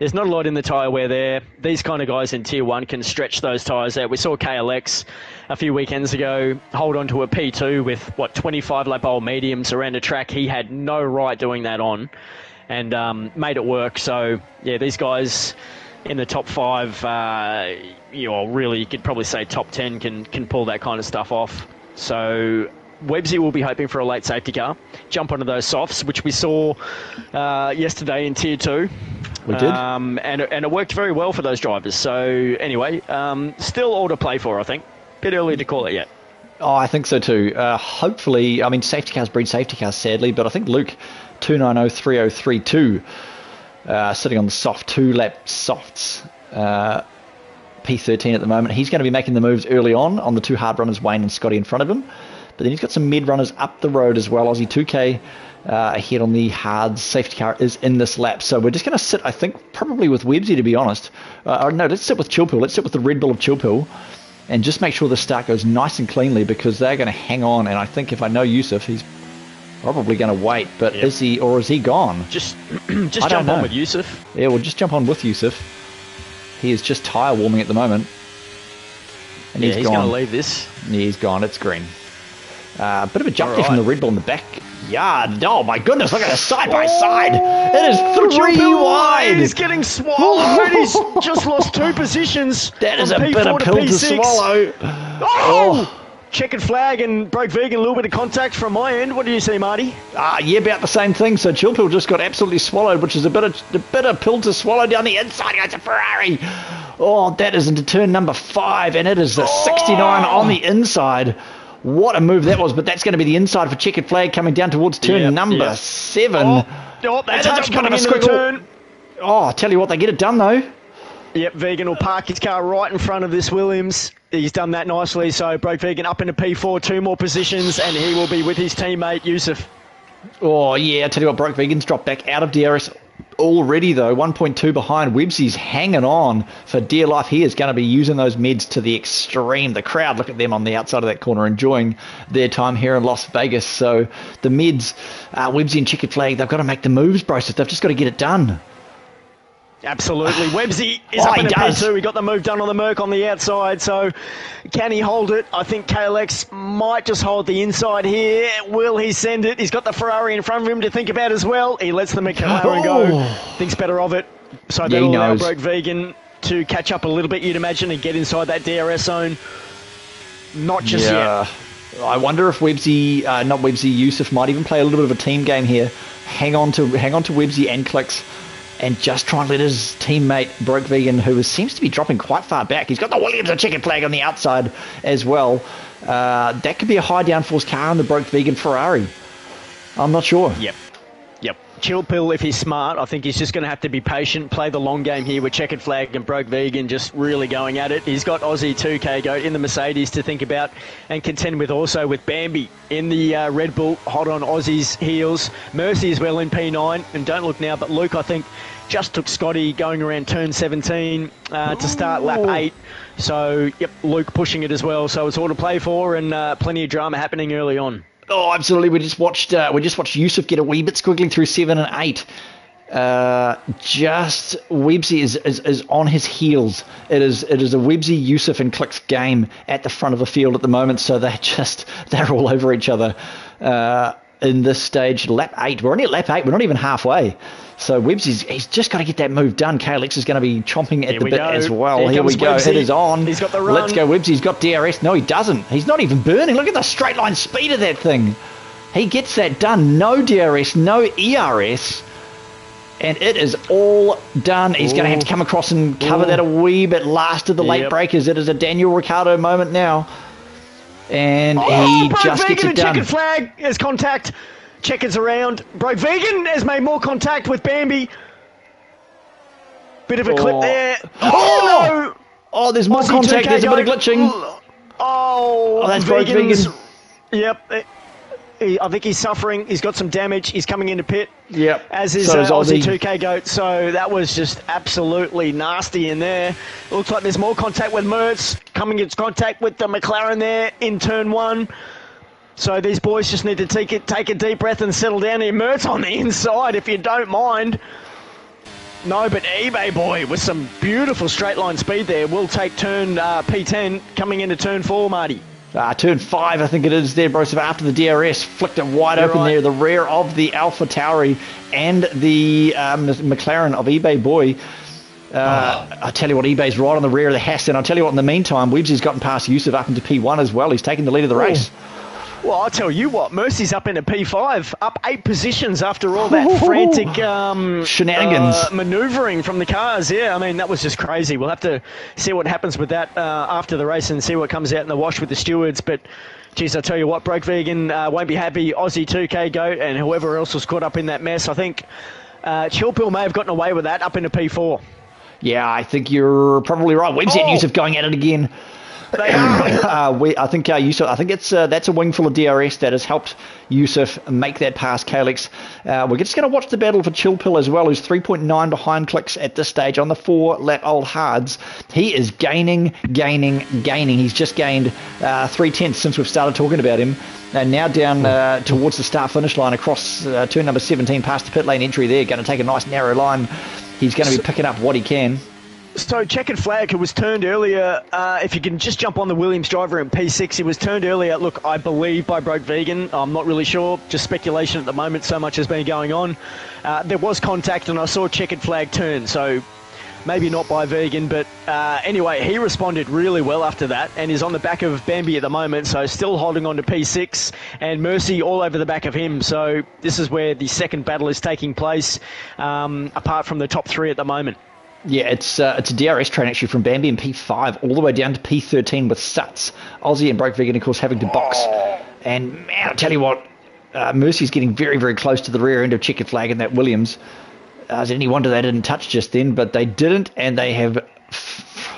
S1: there's not a lot in the tyre wear there. These kind of guys in Tier 1 can stretch those tyres out. We saw KLX a few weekends ago hold on to a P2 with, 25-lap-old mediums around a track he had no right doing that on, and made it work. So, yeah, these guys in the top 5, really, you could probably say top 10 can pull that kind of stuff off. So Webbsy will be hoping for a late safety car, jump onto those softs, which we saw yesterday in Tier 2.
S2: We did.
S1: And it worked very well for those drivers. So anyway, still all to play for, I think. Bit early to call it yet.
S2: Oh, I think so too. Hopefully, I mean, safety cars breed safety cars, sadly, but I think Luke 2903032 sitting on the soft 2-lap softs, P13 at the moment. He's going to be making the moves early on the 2 hard runners, Wayne and Scotty, in front of him. But then he's got some mid runners up the road as well. Aussie 2K ahead on the hard. Safety car is in this lap. So we're just going to sit, I think, probably with Webbsy, to be honest. No, let's sit with Chillpill. Let's sit with the Red Bull of Chillpill and just make sure the start goes nice and cleanly, because they're going to hang on. And I think if I know Yusuf, he's probably going to wait. But is he gone?
S1: Just jump on with Yusuf.
S2: Yeah, we'll just jump on with Yusuf. He is just tyre warming at the moment. And he's
S1: going to leave this.
S2: Yeah, he's gone. It's green. Bit of a jump there from the Red Bull in the back. yard. Oh my goodness, look at it, side by side. It is 3 wide.
S1: He's getting swallowed. He's just lost 2 positions.
S2: That is a bitter pill to swallow.
S1: Oh! Checkered flag and broke vegan, a little bit of contact from my end. What do you see, Marty?
S2: Yeah, about the same thing. So Chillpill just got absolutely swallowed, which is a bitter pill to swallow down the inside. It's a Ferrari. Oh, that is into turn number 5, and it is the 69 on the inside. What a move that was, but that's going to be the inside for checkered flag coming down towards turn number 7.
S1: That's a touch coming into the turn.
S2: Oh, I tell you what, they get it done though.
S1: Yep, Vegan will park his car right in front of this Williams. He's done that nicely, so Broke Vegan up into P4, 2 more positions, and he will be with his teammate, Yusuf.
S2: Oh, yeah, I tell you what, Broke Vegan's dropped back out of DRS already, though. 1.2 behind. Websy's hanging on for dear life. He is going to be using those meds to the extreme. The crowd, look at them on the outside of that corner, enjoying their time here in Las Vegas. So the meds, Websy and Checkered Flag, they've got to make the moves, bro. So they've just got to get it done.
S1: Absolutely. Websy is up in the P2. He got the move done on the Merc on the outside, so can he hold it? I think KLX might just hold the inside here. Will he send it? He's got the Ferrari in front of him to think about as well. He lets the McLaren go. Thinks better of it. So that'll allow Broke Vegan to catch up a little bit, you'd imagine, and get inside that DRS zone. Not just yet.
S2: I wonder if Websy, not Websy, Yusuf might even play a little bit of a team game here. Hang on to Websy and Clicks, and just try and let his teammate, Broke Vegan, who seems to be dropping quite far back. He's got the Williams and Checkered Flag on the outside as well. That could be a high downforce car in the Broke Vegan Ferrari. I'm not sure.
S1: Yep. Chill Pill, if he's smart, I think he's just going to have to be patient, play the long game here with Checkered Flag and Broke Vegan just really going at it. He's got Aussie 2K Goat in the Mercedes to think about and contend with, also with Bambi in the Red Bull, hot on Aussie's heels. Mercy as well in P9, and don't look now, but Luke, I think, just took Scotty going around turn 17 to start lap 8. So, yep, Luke pushing it as well. So it's all to play for, and plenty of drama happening early on.
S2: Oh, absolutely. We just watched Yusuf get a wee bit squiggly through 7 and 8. Just Websy is on his heels. It is a Websy, Yusuf and Clicks game at the front of the field at the moment, so they're all over each other in this stage. Lap 8. We're only at lap 8. We're not even halfway. So he's just got to get that move done. KLX is going to be chomping at the bit as well. Here we go. Websy. It is on.
S1: He's got the run.
S2: Let's go, Websy. He's got DRS. No, he doesn't. He's not even burning. Look at the straight line speed of that thing. He gets that done. No DRS, no ERS. And it is all done. He's going to have to come across and cover that a wee bit last of the late breakers. It is a Daniel Ricciardo moment now. And he just gets it done.
S1: Checkered Flag has contact. Checkers around. Broke Vegan has made more contact with Bambi. Bit of a clip there. Oh, no!
S2: Oh, there's more contact. There's a bit of glitching.
S1: Oh,
S2: that's Broke Vegan.
S1: Yep. I think he's suffering. He's got some damage. He's coming into pit.
S2: Yep.
S1: As is Aussie 2K Goat. So that was just absolutely nasty in there. It looks like there's more contact with Mertz. Coming into contact with the McLaren there in turn 1. So these boys just need to take a deep breath and settle down here. Mertz on the inside, if you don't mind. No, but eBay boy with some beautiful straight line speed there will take turn P10 coming into turn 4, Marty.
S2: Turn 5, I think it is there, bro. So after the DRS, flicked it wide open there. The rear of the Alpha Tauri and the McLaren of eBay boy. I tell you what, eBay's right on the rear of the Haas. And I'll tell you what, in the meantime, Webbsy's gotten past Yusuf up into P1 as well. He's taking the lead of the race.
S1: Well, I'll tell you what, Mercy's up into P5, up 8 positions after all that frantic
S2: shenanigans,
S1: manoeuvring from the cars. Yeah, I mean, that was just crazy. We'll have to see what happens with that after the race and see what comes out in the wash with the stewards. But, geez, I'll tell you what, Broke Vegan won't be happy. Aussie 2K Goat and whoever else was caught up in that mess. I think Chill Pill may have gotten away with that up into P4.
S2: Yeah, I think you're probably right. Websy and Yusuf going at it again. I think Yusuf. I think that's a wing full of DRS that has helped Yusuf make that pass. KLX. We're just going to watch the battle for Chill Pill as well, who's 3.9 behind Clicks at this stage on the 4-lap old hards. He is gaining. He's just gained 3/10 since we've started talking about him. And now down towards the start-finish line across turn number 17 past the pit lane entry there. Going to take a nice narrow line. He's going to be picking up what he can.
S1: So Checkered Flag, who was turned earlier, if you can just jump on the Williams driver in P6, he was turned earlier, look, I believe by Broke Vegan. I'm not really sure, just speculation at the moment, so much has been going on. There was contact and I saw Checkered Flag turn, so maybe not by Vegan, but anyway, he responded really well after that and is on the back of Bambi at the moment, so still holding on to P6 and Mercy all over the back of him. So this is where the second battle is taking place, apart from the top 3 at the moment.
S2: Yeah, it's a DRS train actually from Bambi in P5 all the way down to P13 with Suts, Aussie and Broke Vegan, of course, having to box. And man, I'll tell you what, Mercy's getting very, very close to the rear end of Checkered Flag in that Williams. Is it any wonder they didn't touch just then? But they didn't, and they have...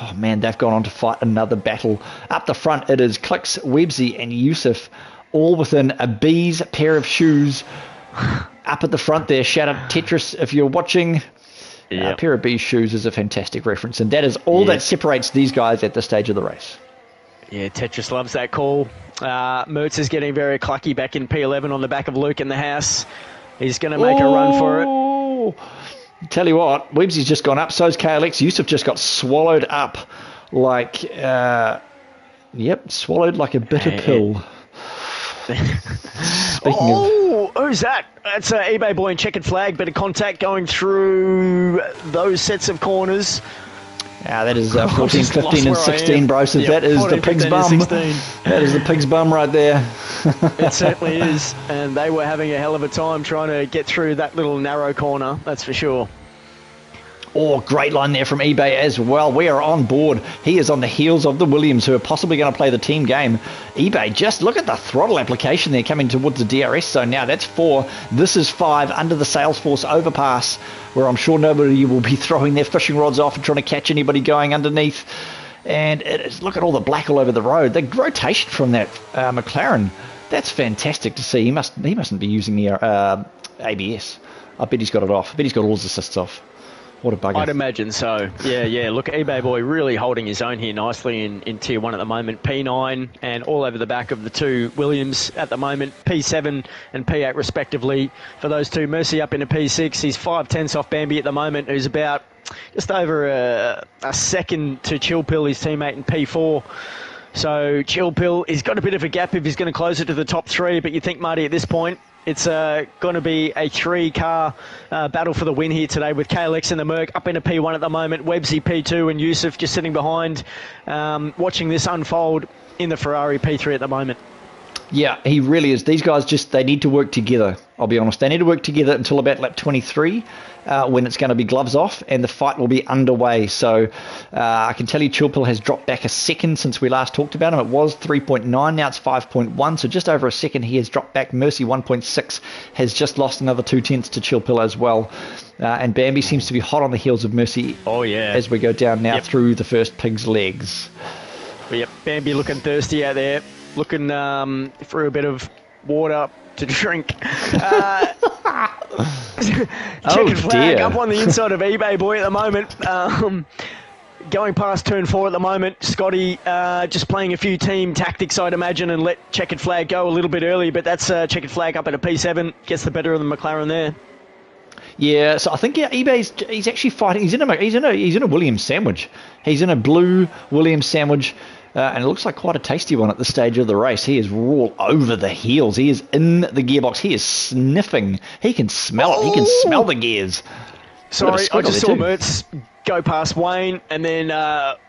S2: Oh man, they've gone on to fight another battle. Up the front, it is Clicks, Websy, and Yusuf, all within a bee's pair of shoes. Up at the front there, shout out Tetris if you're watching. A pair of bee's shoes is a fantastic reference, and that is all that separates these guys at this stage of the race.
S1: Yeah, Tetris loves that call. Mertz is getting very clucky back in P11 on the back of Luke in the house. He's going to make a run for it.
S2: Tell you what, Websy's just gone up, so's KLX. Yusuf just got swallowed up like, swallowed like a bitter pill.
S1: Who's that? That's eBay Boy and Checkered Flag. Bit of contact going through those sets of corners.
S2: That is 14, 15 and 16, bro. So that is 14, the pig's bum. That is the pig's bum right there.
S1: It certainly is. And they were having a hell of a time trying to get through that little narrow corner, that's for sure.
S2: Oh, great line there from eBay as well. We are on board. He is on the heels of the Williams, who are possibly going to play the team game. eBay, just look at the throttle application there coming towards the DRS zone now. That's 4. This is 5 under the Salesforce overpass, where I'm sure nobody will be throwing their fishing rods off and trying to catch anybody going underneath. And it is, look at all the black all over the road. The rotation from that McLaren, that's fantastic to see. He mustn't be using the ABS. I bet he's got it off. I bet he's got all his assists off. What a bugger.
S1: I'd imagine so. Yeah. Look, eBay Boy really holding his own here nicely in Tier 1 at the moment. P9 and all over the back of the two Williams at the moment. P7 and P8 respectively for those two. Mercy up into P6. He's 5/10 off Bambi at the moment, who's about just over a second to Chillpill, his teammate, in P4. So Chillpill, he's got a bit of a gap if he's going to close it to the top 3, but you think, Marty, at this point, it's going to be a 3-car battle for the win here today with KLX and the Merc up into P1 at the moment. Websy P2 and Yusuf just sitting behind, watching this unfold in the Ferrari P3 at the moment.
S2: Yeah, he really is. These guys they need to work together, I'll be honest. They need to work together until about lap 23 when it's going to be gloves off and the fight will be underway. So I can tell you Chillpill has dropped back a second since we last talked about him. It was 3.9, now it's 5.1, so just over a second he has dropped back. Mercy 1.6 has just lost another 2/10 to Chillpill as well. And Bambi seems to be hot on the heels of Mercy as we go down now through the first pig's legs.
S1: Yep, Bambi looking thirsty out there. Looking for a bit of water to drink. Checkered Flag up on the inside of eBay Boy at the moment. Going past turn 4 at the moment. Scotty just playing a few team tactics, I'd imagine, and let Checkered Flag go a little bit early. But that's Checkered Flag up at a P7. Gets the better of the McLaren there.
S2: Yeah, so I think he's actually fighting. He's in a Williams sandwich. He's in a blue Williams sandwich. And it looks like quite a tasty one at this stage of the race. He is all over the heels. He is in the gearbox. He is sniffing. He can smell it. He can smell the gears.
S1: Sorry, I just saw Mertz go past Wayne, and then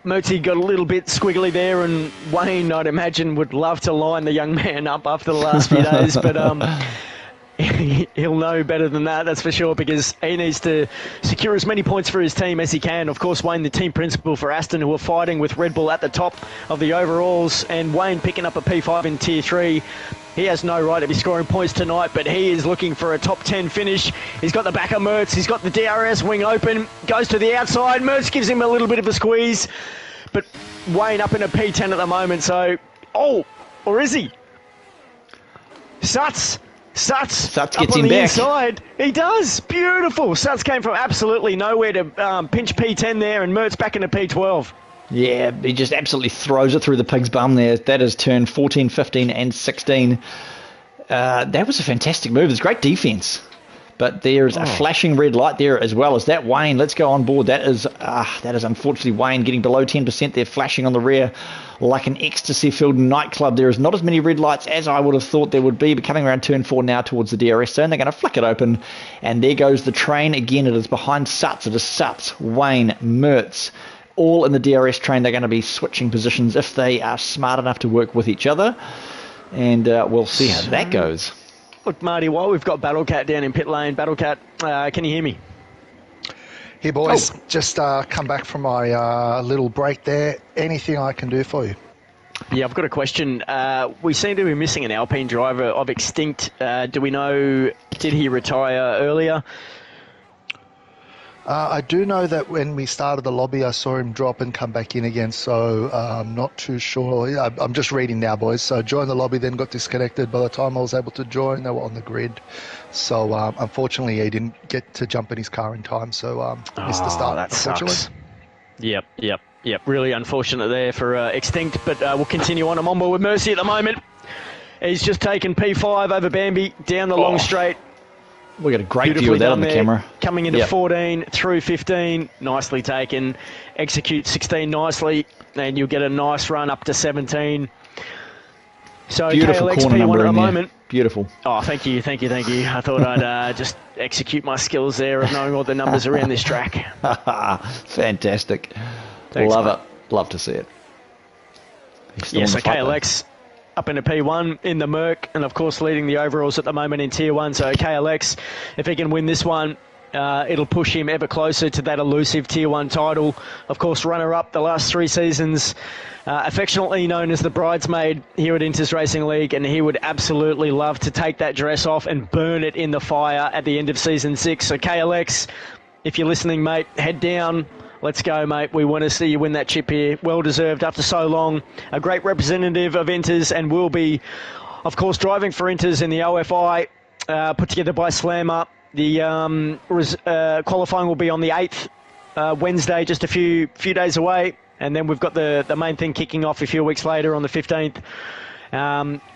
S1: Mertzy got a little bit squiggly there, and Wayne, I'd imagine, would love to line the young man up after the last few days, but he'll know better than that, that's for sure, because he needs to secure as many points for his team as he can. Of course, Wayne, the team principal for Aston, who are fighting with Red Bull at the top of the overalls, and Wayne picking up a P5 in Tier 3. He has no right to be scoring points tonight, but he is looking for a top 10 finish. He's got the back of Mertz. He's got the DRS wing open. Goes to the outside. Mertz gives him a little bit of a squeeze. But Wayne up in a P10 at the moment, so... or is he? Suts
S2: gets
S1: up on
S2: him
S1: the
S2: back.
S1: inside. He does. Beautiful. Suts came from absolutely nowhere to pinch P10 there, and Mertz back into P12.
S2: Yeah, he just absolutely throws it through the pig's bum there. That is turn 14, 15, and 16. That was a fantastic move. It's great defense. But there's a flashing red light there as well. Is that Wayne? Let's go on board. That is unfortunately Wayne getting below 10% there, flashing on the rear like an ecstasy-filled nightclub. There is not as many red lights as I would have thought there would be, but coming around turn 4 now towards the DRS zone, they're going to flick it open, and there goes the train again. It is behind Suts. It is Suts, Wayne, Mertz, all in the DRS train. They're going to be switching positions if they are smart enough to work with each other, and we'll see how that goes.
S1: Look, Marty, while we've got Battlecat down in pit lane, Battlecat, can you hear me?
S3: Here, boys, just come back from my little break there. Anything I can do for you?
S1: Yeah, I've got a question. We seem to be missing an Alpine driver of extinct. Do we know, did he retire earlier?
S3: I do know that when we started the lobby, I saw him drop and come back in again, so I'm not too sure. I'm just reading now, boys. So joined the lobby, then got disconnected. By the time I was able to join, they were on the grid. So unfortunately, he didn't get to jump in his car in time, so missed the start,
S1: that
S3: unfortunately.
S1: sucks. Yep. Really unfortunate there for extinct, but we'll continue on. I'm on board with Mercy at the moment. He's just taken P5 over Bambi down the long straight.
S2: We got a great view of that on the camera.
S1: Coming into 14, through 15, nicely taken. Execute 16 nicely, and you'll get a nice run up to 17. So
S2: beautiful
S1: KLX
S2: corner
S1: P1
S2: number
S1: at the
S2: in there.
S1: moment.
S2: Beautiful.
S1: Oh, thank you. I thought I'd just execute my skills there of knowing all the numbers around this track.
S2: Fantastic.
S1: Thanks,
S2: Love
S1: mate.
S2: it. Love to see it.
S1: Yeah, so KLX up into P1 in the Merc, and of course leading the overalls at the moment in Tier 1. So KLX, if he can win this one, it'll push him ever closer to that elusive Tier 1 title. Of course, runner-up the last 3 seasons, affectionately known as the bridesmaid here at Inters Racing League, and he would absolutely love to take that dress off and burn it in the fire at the end of Season 6. So KLX, if you're listening, mate, head down. Let's go, mate. We want to see you win that chip here. Well deserved after so long. A great representative of Inters, and will be, of course, driving for Inters in the OFI, put together by Slammer. The qualifying will be on the 8th, Wednesday, just a few days away. And then we've got the main thing kicking off a few weeks later on the 15th.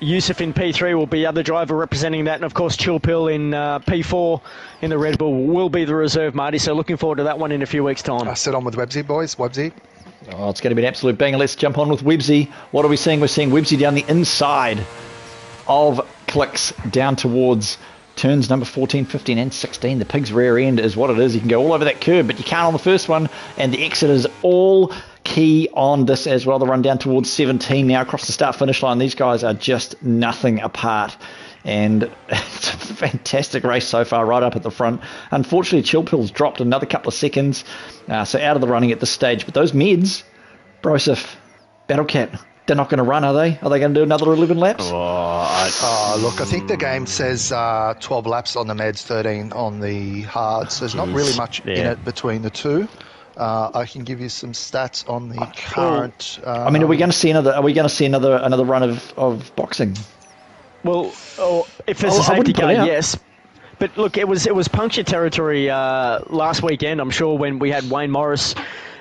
S1: Yusuf in P3 will be other driver representing that, and of course Chilpill in P4 in the Red Bull will be the reserve, Marty. So looking forward to that one in a few weeks' time.
S3: Sit on with Websy, boys. Websy.
S2: Oh, it's going to be an absolute banger. Let's jump on with Websy. What are we seeing? We're seeing Websy down the inside of Clicks down towards turns number 14, 15 and 16. The pig's rear end is what it is. You can go all over that curb, but you can't on the first one, and the exit is all key on this as well. The run down towards 17 now across the start finish line. These guys are just nothing apart, and it's a fantastic race so far, right up at the front. Unfortunately, Chilpill's dropped another couple of seconds, so out of the running at this stage. But those meds, Broseph, Battlecat, they're not going to run, are they? Are they going to do another 11 laps?
S3: Look, I think the game says 12 laps on the meds, 13 on the hards. So there's not really much in it between the two. I can give you some stats on the current.
S2: I mean, are we going to see another? Are we going to see another run of boxing?
S1: Well, if it's a safety car, yes. But look, it was puncture territory last weekend. I'm sure when we had Wayne Morris,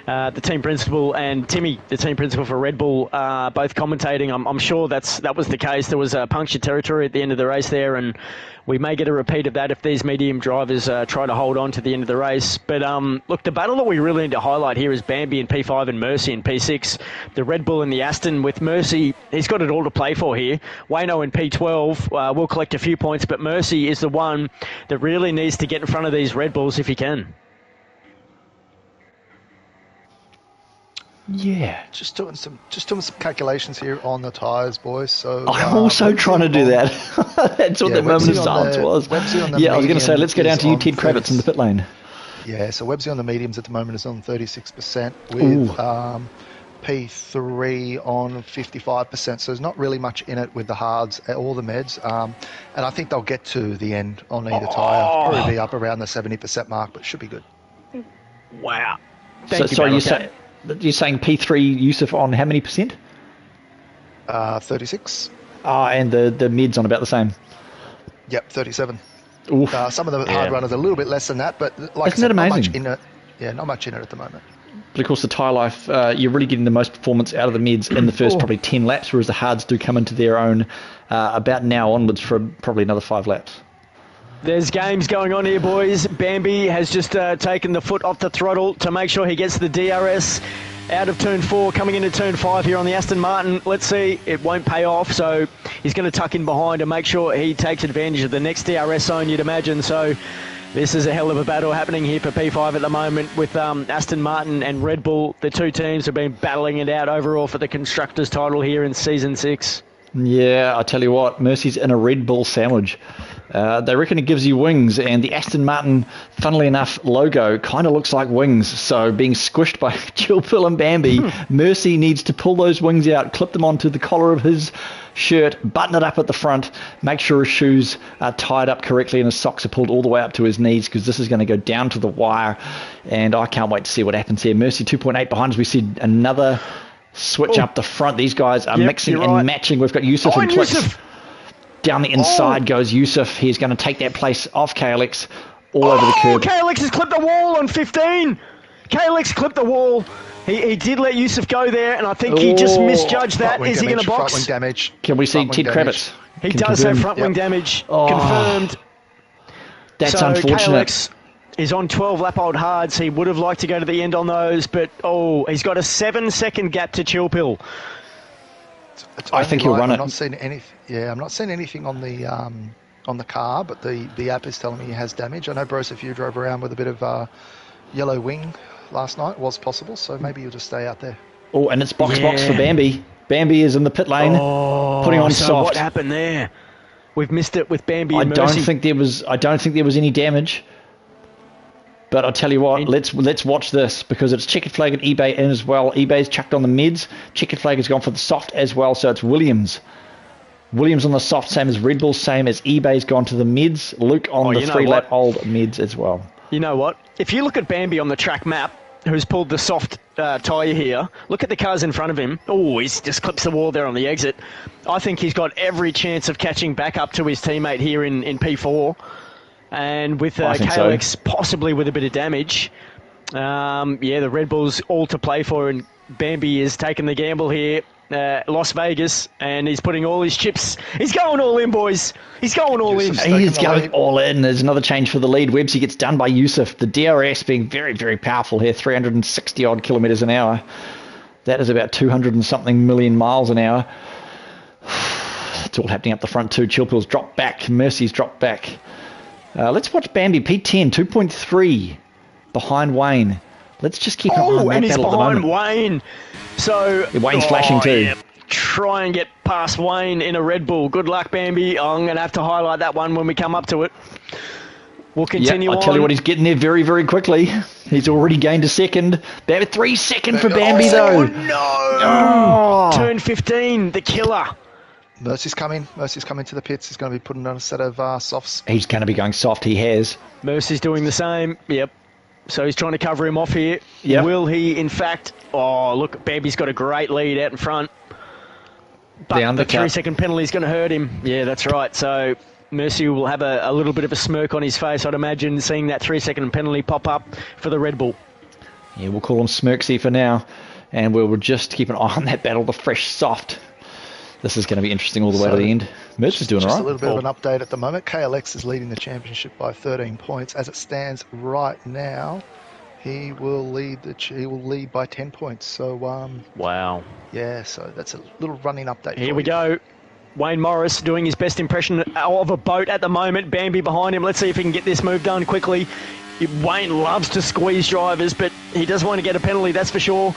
S1: the team principal, and Timmy, the team principal for Red Bull, both commentating. I'm sure that was the case. There was a puncture territory at the end of the race there, and we may get a repeat of that if these medium drivers try to hold on to the end of the race. But look, the battle that we really need to highlight here is Bambi in P5 and Mercy in P6. The Red Bull and the Aston with Mercy, he's got it all to play for here. Wayno in P12 will collect a few points, but Mercy is the one that really needs to get in front of these Red Bulls if he can.
S2: Yeah,
S3: just doing some calculations here on the tyres, boys. So
S2: I'm also trying to do that. That's what the moment of silence was. Yeah, I was going to say, let's go down to you, Ted Kravitz, in the pit lane.
S3: Yeah, so Websy on the mediums at the moment is on 36%, with P3 on 55%. So there's not really much in it with the hards or the meds. And I think they'll get to the end on either tyre. Probably be up around the 70% mark, but should be good.
S1: Wow.
S2: Sorry, you're saying P3 Yusuf on how many percent?
S3: 36.
S2: And the meds on about the same.
S3: Yep, 37. Some of the hard runners are a little bit less than that, but like
S2: Isn't that amazing?
S3: not much in it. Yeah, not much in it at the moment.
S2: But of course, the tyre life, you're really getting the most performance out of the meds in the first probably 10 laps, whereas the hards do come into their own about now onwards for probably another 5 laps.
S1: There's games going on here, boys. Bambi has just taken the foot off the throttle to make sure he gets the DRS out of turn 4, coming into turn 5 here on the Aston Martin. Let's see, it won't pay off, so he's going to tuck in behind and make sure he takes advantage of the next DRS zone, you'd imagine. So this is a hell of a battle happening here for P5 at the moment with Aston Martin and Red Bull. The two teams have been battling it out overall for the Constructors' title here in Season 6.
S2: Yeah, I tell you what, Mercy's in a Red Bull sandwich. They reckon it gives you wings, and the Aston Martin, funnily enough, logo kind of looks like wings. So being squished by Chill Pill and Bambi, Mercy needs to pull those wings out, clip them onto the collar of his shirt, button it up at the front, make sure his shoes are tied up correctly and his socks are pulled all the way up to his knees, because this is going to go down to the wire, and I can't wait to see what happens here. Mercy 2.8 behind us. We see another switch up the front. These guys are mixing and matching. We've got Yusuf and Clicks. Down the inside goes Yusuf. He's going to take that place off KLX all over the curb.
S1: KLX has clipped the wall on 15. KLX clipped the wall. He did let Yusuf go there, and I think he just misjudged that. Is he going to box?
S3: Front wing damage.
S2: Can we see Ted Kravitz?
S1: He does have front wing damage. Confirmed.
S2: That's
S1: so
S2: unfortunate.
S1: KLX is on 12 lap old hards. He would have liked to go to the end on those, but he's got a 7-second gap to Chill Pill.
S2: I think he'll run it.
S3: I'm not seeing anything on the car, but the app is telling me he has damage. I know, Bruce, if you drove around with a bit of yellow wing last night, was possible, so maybe you'll just stay out there.
S2: Oh, and it's box for Bambi. Bambi is in the pit lane, putting on soft.
S1: What happened there? We've missed it with Bambi and
S2: I
S1: Mercy.
S2: don't think there was any damage. But I'll tell you what, let's watch this, because it's Checkered Flag and eBay in as well. eBay's chucked on the mids. Checkered Flag has gone for the soft as well, so it's Williams. Williams on the soft, same as Red Bull, same as eBay's gone to the mids. Luke on the 3-lap old mids as well.
S1: You know what? If you look at Bambi on the track map, who's pulled the soft tyre here, look at the cars in front of him. Oh, he just clips the wall there on the exit. I think he's got every chance of catching back up to his teammate here in P4. And with KLX possibly with a bit of damage. The Red Bull's all to play for, and Bambi is taking the gamble here. Las Vegas, and he's putting all his chips. He's going all in, boys. He's going all in.
S2: He's going all in. There's another change for the lead. Websy gets done by Yusuf. The DRS being very, very powerful here, 360 odd kilometres an hour. That is about 200 and something million miles an hour. It's all happening up the front too. Chilpill's dropped back. Mercy's dropped back. Let's watch Bambi, P10, 2.3 behind Wayne. Let's just keep an eye on that battle at the moment.
S1: Wayne. So
S2: Wayne's flashing too.
S1: Yeah. Try and get past Wayne in a Red Bull. Good luck, Bambi. I'm going to have to highlight that one when we come up to it. We'll continue on.
S2: I tell you what, he's getting there very, very quickly. He's already gained a second. 3 seconds for Bambi though.
S1: No! Turn 15, the killer.
S3: Mercy's coming to the pits. He's going to be putting on a set of softs.
S2: He's going to be going soft. He has.
S1: Mercy's doing the same. Yep. So he's trying to cover him off here.
S2: Yep.
S1: Will he, in fact... Oh, look, Bambi's got a great lead out in front. But the 3-second penalty is going to hurt him. Yeah, that's right. So Mercy will have a little bit of a smirk on his face, I'd imagine, seeing that 3-second penalty pop up for the Red Bull.
S2: Yeah, we'll call him Smirksy for now. And we'll just keep an eye on that battle, the fresh soft. This is going to be interesting all the way to the end. Merch is doing all right.
S3: Just a little bit of an update at the moment. KLX is leading the championship by 13 points. As it stands right now, he will lead by 10 points. So
S1: wow.
S3: Yeah, so that's a little running update.
S1: Here we go. Wayne Morris doing his best impression of a boat at the moment. Bambi behind him. Let's see if he can get this move done quickly. Wayne loves to squeeze drivers, but he does want to get a penalty, that's for sure.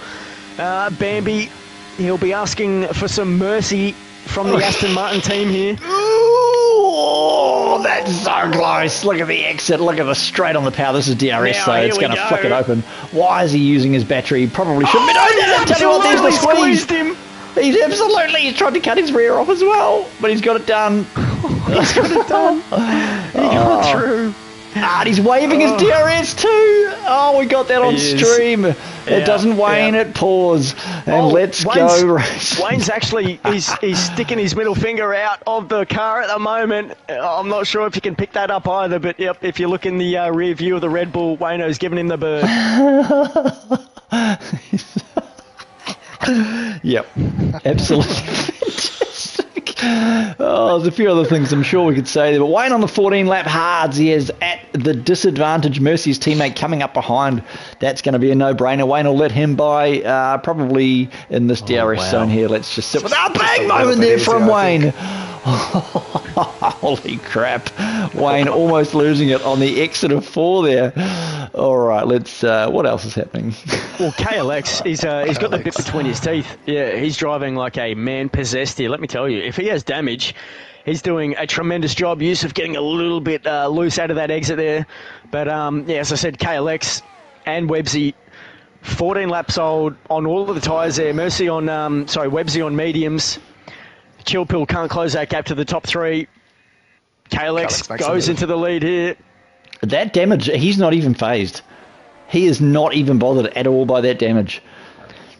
S1: Bambi, he'll be asking for some mercy from the Aston Martin team here.
S2: Oh, that's so close. Look at the exit. Look at the straight on the power. This is DRS, so it's going to flick it open. Why is he using his battery? He probably shouldn't be doing that. Tell you what, there's the squeeze.
S1: Him.
S2: He's tried to cut his rear off as well, but he's got it done.
S1: He's got it done. He got it through.
S2: And he's waving his DRS too. Oh, we got that on stream. It doesn't wane, it pause. And let's go.
S1: Wayne's actually, he's sticking his middle finger out of the car at the moment. I'm not sure if you can pick that up either, but yep, if you look in the rear view of the Red Bull, Wayno's giving him the bird.
S2: Yep, absolutely fantastic. Oh, there's a few other things I'm sure we could say there, but Wayne on the 14-lap hards. He is at the disadvantage. Mercy's teammate coming up behind. That's going to be a no-brainer. Wayne will let him by probably in this DRS zone here. Let's just sit with a bang moment there from Wayne. Holy crap. Wayne almost losing it on the exit of 4 there. All right, let's... what else is happening?
S1: Well, KLX, he's got the bit between his teeth. Yeah, he's driving like a man possessed here. Let me tell you, if he has damage, He's doing a tremendous job. Yusuf getting a little bit loose out of that exit there. But, yeah, as I said, KLX and Websy, 14 laps old on all of the tyres there. Websy on mediums. Chill Pill can't close that gap to the top 3. KLX goes into the lead here.
S2: That damage, he's not even phased. He is not even bothered at all by that damage.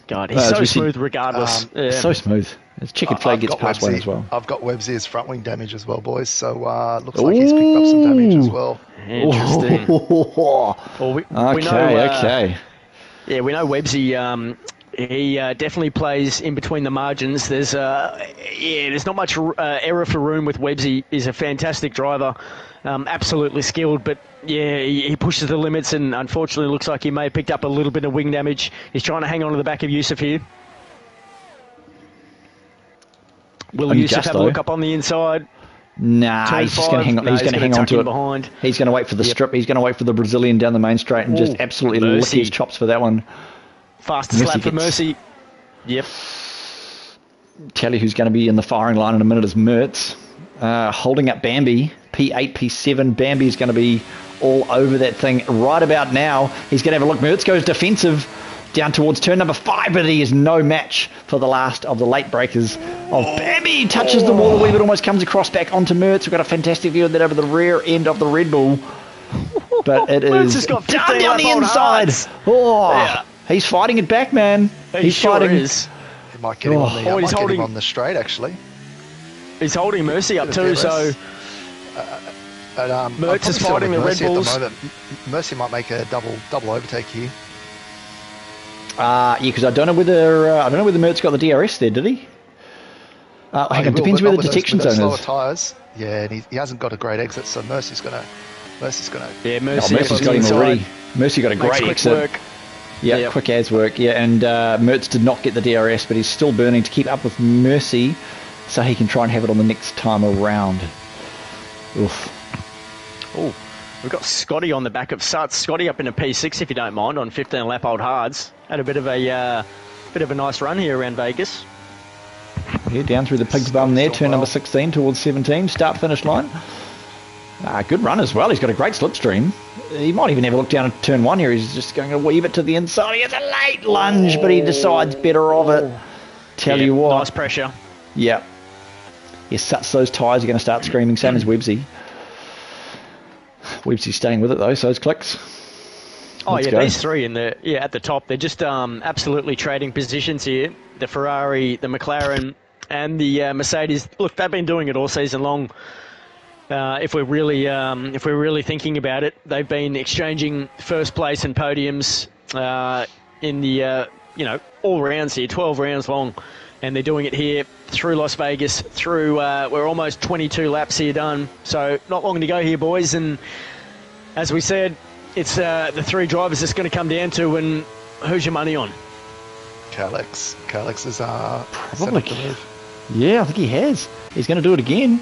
S1: God, he's so smooth regardless.
S2: So smooth. His checkered flag gets past one as well.
S3: I've got Websy as front wing damage as well, boys. So looks like he's picked up some damage as well.
S1: Interesting. Well, we know,
S2: okay.
S1: Yeah, we know Websy. He definitely plays in between the margins. There's not much error for room with Websy. He's a fantastic driver, absolutely skilled, but yeah, he pushes the limits, and unfortunately looks like he may have picked up a little bit of wing damage. He's trying to hang on to the back of Yusuf here. Will Yusuf have a look up on the inside?
S2: Nah, he's just going to hang on. He's going to hang on to it.
S1: Behind.
S2: He's going to wait for the strip. He's going to wait for the Brazilian down the main straight and just absolutely lick his chops for that one.
S1: Fastest lap for Mercy. Yep.
S2: Tell you who's going to be in the firing line in a minute is Mertz. Holding up Bambi. P8, P7. Bambi's going to be all over that thing right about now. He's going to have a look. Mertz goes defensive down towards turn number 5, but he is no match for the last of the late breakers of Bambi. Touches the wall a wee bit, almost comes across back onto Mertz. We've got a fantastic view of that over the rear end of the Red Bull. But it is down the inside. He's fighting it back, man.
S1: He's fighting. Is.
S3: He might get him on the straight, actually.
S1: He's holding Mercy up too, so... Mertz is fighting the Red Bulls.
S3: Mercy might make a double overtake here.
S2: Yeah, because I don't know whether Mertz got the DRS there, did he? Hang on, depends where the detection zone is.
S3: Tyres. Yeah, and he hasn't got a great exit, so Mercy's gonna.
S1: Yeah, Mercy's
S2: got him already. Mercy got a great exit. Work. Yeah, quick as work. Yeah, and Mertz did not get the DRS, but he's still burning to keep up with Mercy, so he can try and have it on the next time around. Oof.
S1: Oh, we've got Scotty on the back of Suts. Scotty up in a P6, if you don't mind, on 15 lap old hards. Had a bit of a nice run here around Vegas.
S2: Yeah, down through the pig's bum there, turn number 16 towards 17, start finish line. Good run as well. He's got a great slipstream. He might even have a look down at turn 1 here. He's just going a wee bit to the inside. He has a late lunge, but he decides better of it. Tell you what.
S1: Nice pressure.
S2: Yeah. Yes, those tyres are going to start screaming, same as Websy. Websy's staying with it though, so those clicks. Let's go.
S1: These three at the top, they're just absolutely trading positions here. The Ferrari, the McLaren, and the Mercedes. Look, they've been doing it all season long. If we're really thinking about it, they've been exchanging first place and podiums in the all rounds here, 12 rounds long, and they're doing it here through Las Vegas. Through we're almost 22 laps here done, so not long to go here, boys. And as we said, it's the three drivers it's going to come down to, and who's your money on?
S3: Calix is
S2: probably. Yeah, I think he has. He's going to do it again.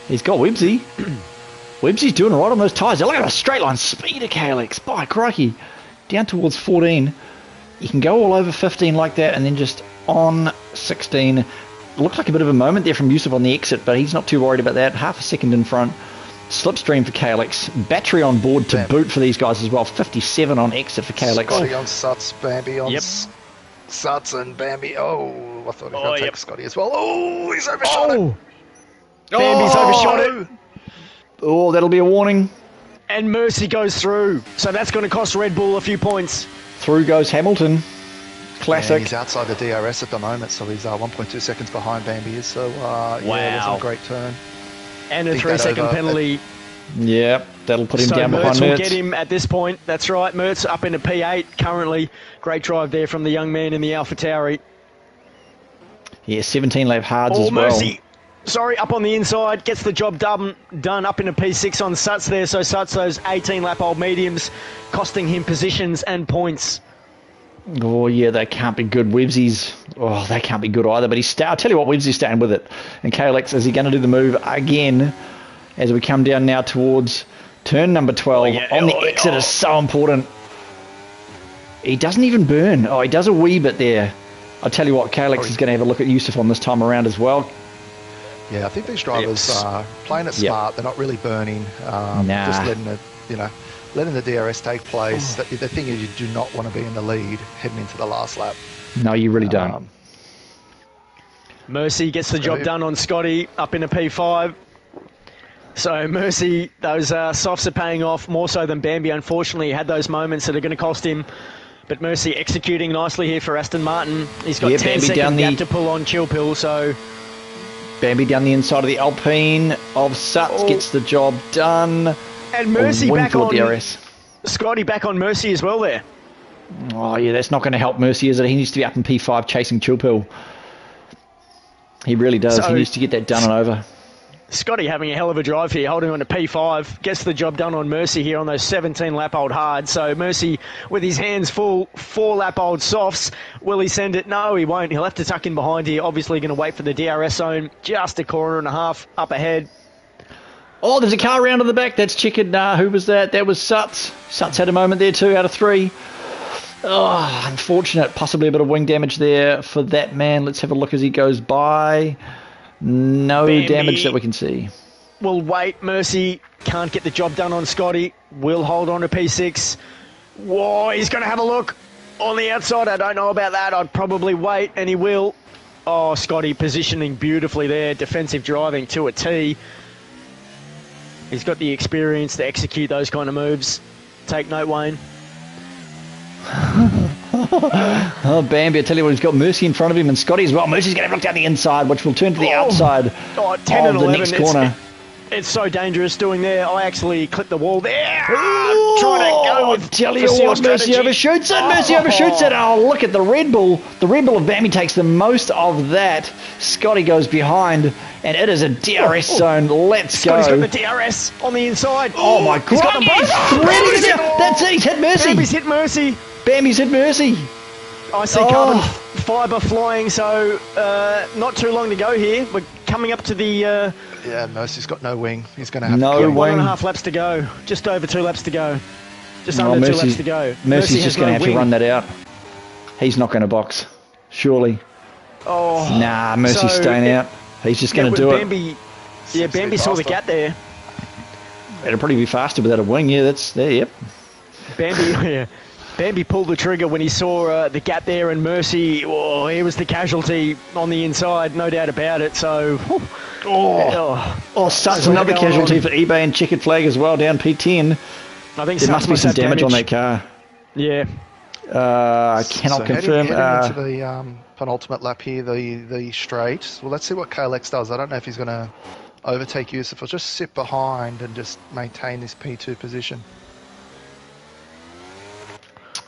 S2: He's got Websy. Websy's doing all right on those tyres. Look at a straight line speed of Calix. By crikey. Down towards 14. You can go all over 15 like that and then just on 16. Looked like a bit of a moment there from Yusuf on the exit, but he's not too worried about that. Half a second in front. Slipstream for Calix. Battery on board to boot for these guys as well. 57 on exit for Calix.
S3: Scotty on Suts, Bambi on Suts and Bambi. Oh, I thought he was going to take Scotty as well. Oh, he's overshot it.
S1: Bambi's overshot it.
S2: Oh, that'll be a warning.
S1: And Mercy goes through. So that's going to cost Red Bull a few points.
S2: Through goes Hamilton. Classic.
S3: Yeah, he's outside the DRS at the moment, so he's 1.2 seconds behind Bambi is. So, it was a great turn.
S1: And a 3-second penalty.
S2: Yeah, that'll put him down behind Mertz.
S1: Mertz will get him at this point. That's right. Mertz up in a P8 currently. Great drive there from the young man in the AlphaTauri.
S2: Yeah, 17 lap hards as well.
S1: Mercy. Sorry, up on the inside, gets the job done up in a P6 on Suts there. So Suts, those 18 lap old mediums, costing him positions and points.
S2: Oh, yeah, they can't be good. Websy's, they can't be good either. But I'll tell you what, Websy's staying with it. And KLX, is he going to do the move again as we come down now towards turn number 12? On the exit is so important. He doesn't even burn. He does a wee bit there. I'll tell you what, KLX is going to have a look at Yusuf on this time around as well.
S3: Yeah, I think these drivers are playing it smart. They're not really burning. Just letting it, letting the DRS take place. The thing is, you do not want to be in the lead heading into the last lap.
S2: No, you really don't.
S1: Mercy gets the job done on Scotty up in a P5. So Mercy, those softs are paying off more so than Bambi. Unfortunately, he had those moments that are going to cost him. But Mercy executing nicely here for Aston Martin. He's got 10-second gap to pull on Chill Pill, so...
S2: Bambi down the inside of the Alpine of Suts gets the job done.
S1: And Mercy back on...
S2: DRS.
S1: Scotty back on Mercy as well there.
S2: Oh, yeah, that's not going to help Mercy, is it? He needs to be up in P5 chasing Chill Pill. He really does. He needs to get that done and over.
S1: Scotty having a hell of a drive here, holding on to P5, gets the job done on Mercy here on those 17-lap-old hards. So Mercy, with his hands full, 4-lap-old softs. Will he send it? No, he won't. He'll have to tuck in behind here. Obviously going to wait for the DRS zone. Just a corner and a half up ahead.
S2: Oh, there's a car around in the back. That's Chicken. Who was that? That was Suts. Suts had a moment there, 2 out of 3. Oh, unfortunate. Possibly a bit of wing damage there for that man. Let's have a look as he goes by. No damage that we can see.
S1: Will wait. Mercy can't get the job done on Scotty. Will hold on to P6. Whoa, he's going to have a look on the outside. I don't know about that. I'd probably wait, and he will. Oh, Scotty positioning beautifully there. Defensive driving to a T. He's got the experience to execute those kind of moves. Take note, Wayne.
S2: Oh, Bambi, I tell you what, he's got Mercy in front of him and Scotty as well. Mercy's going to have a look down the inside, which will turn to the outside
S1: 10 and
S2: of the
S1: 11.
S2: next corner.
S1: It's so dangerous doing there. I actually clipped the wall there. Trying to go with
S2: tell you what, Mercy overshoots it. Mercy overshoots it. Oh, look at the Red Bull. The Red Bull of Bambi takes the most of that. Scotty goes behind, and it is a DRS zone. Let's go.
S1: Scotty's got the DRS on the inside.
S2: Oh, my God.
S1: He's got them both.
S2: That's it. He's hit Mercy.
S1: Bambi's hit Mercy.
S2: Bambi's hit Mercy.
S1: I see carbon fibre flying, so not too long to go here. We're coming up to the...
S3: Yeah, Mercy's got no wing. He's going to have
S2: no wing.
S1: 1.5 laps to go. Just over 2 laps to go. Just under 2 laps to go.
S2: Mercy's just going to have to run that out. He's not going to box, surely.
S1: Oh,
S2: nah, Mercy's staying out. He's just going to do
S1: Bambi, it. Bambi saw the gap there.
S2: It'll probably be faster without a wing. Yeah, that's there. Yep.
S1: Bambi pulled the trigger when he saw the gap there, and Mercy, he was the casualty on the inside, no doubt about it. So,
S2: Suts another casualty for eBay and Checkered Flag as well, down P10.
S1: I think
S2: there must be some damage on that car.
S1: Yeah.
S2: I cannot confirm.
S3: Heading into the penultimate lap here, the straight. Well, let's see what KLX does. I don't know if he's going to overtake Yusuf or just sit behind and just maintain this P2 position.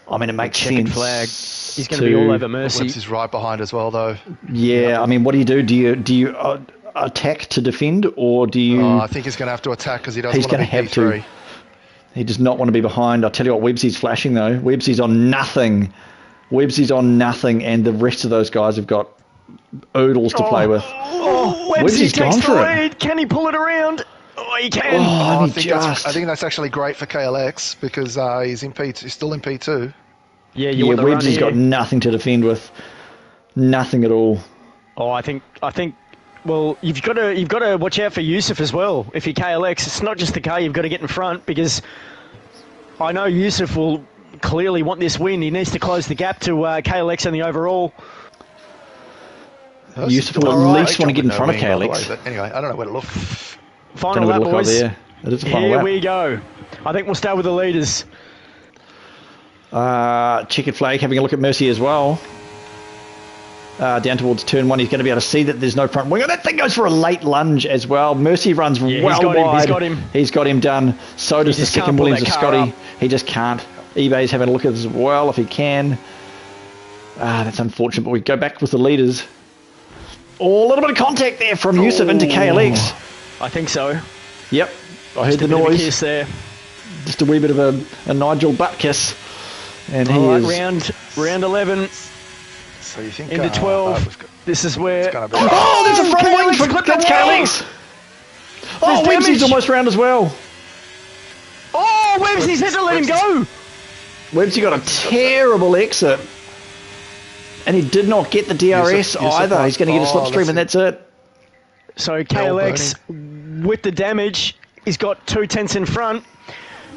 S2: I mean, it makes sense.
S1: Flag. He's going to be all over Mercy.
S3: He's right behind as well, though.
S2: Yeah, I mean, what do you do? Do you attack to defend, or do you...
S3: I think he's going to have to attack because he doesn't want to be P3.
S2: He does not want to be behind. I'll tell you what, Webbsy's flashing, though. Webbsy's on nothing. And the rest of those guys have got oodles to play with.
S1: Webbsy's gone for it. Can he pull it around? Oh, he can.
S3: I think that's actually great for KLX because he's in P2, he's still in P2.
S1: Yeah,
S2: Webbsy's got nothing to defend with. Nothing at all.
S1: Oh, I think. Well, you've got to watch out for Yusuf as well. If you're KLX, it's not just the car. You've got to get in front because I know Yusuf will clearly want this win. He needs to close the gap to KLX in the overall.
S2: Yusuf will at least want to get in front of KLX.
S3: But anyway, I don't know where to look.
S1: Final lap, boys.
S2: It is a final
S1: lap.
S2: Here
S1: we go. I think we'll start with the leaders.
S2: Checkered Flag having a look at Mercy as well. Down towards turn 1, he's going to be able to see that there's no front wing. That thing goes for a late lunge as well. Mercy runs wide. He's got him done. So does the second Williams of Scotty. He just can't. eBay's having a look at this as well if he can. That's unfortunate, but we go back with the leaders. Oh, a little bit of contact there from Yusuf into KLX.
S1: I think so.
S2: Yep, I heard the noise.
S1: Kiss there.
S2: Just a wee bit of a Nigel butt kiss. And he is...
S1: Round 11.
S3: So you think
S1: into 12. This is where...
S3: There's a
S2: front wing for that's KLX. Oh, Webbsy's almost round as well.
S1: Oh, Webbsy's had to let him go.
S2: Webbsy got a terrible exit. And he did not get the DRS either. He's going to get a slipstream and that's it.
S1: So KLX, with the damage, he's got 2/10 in front.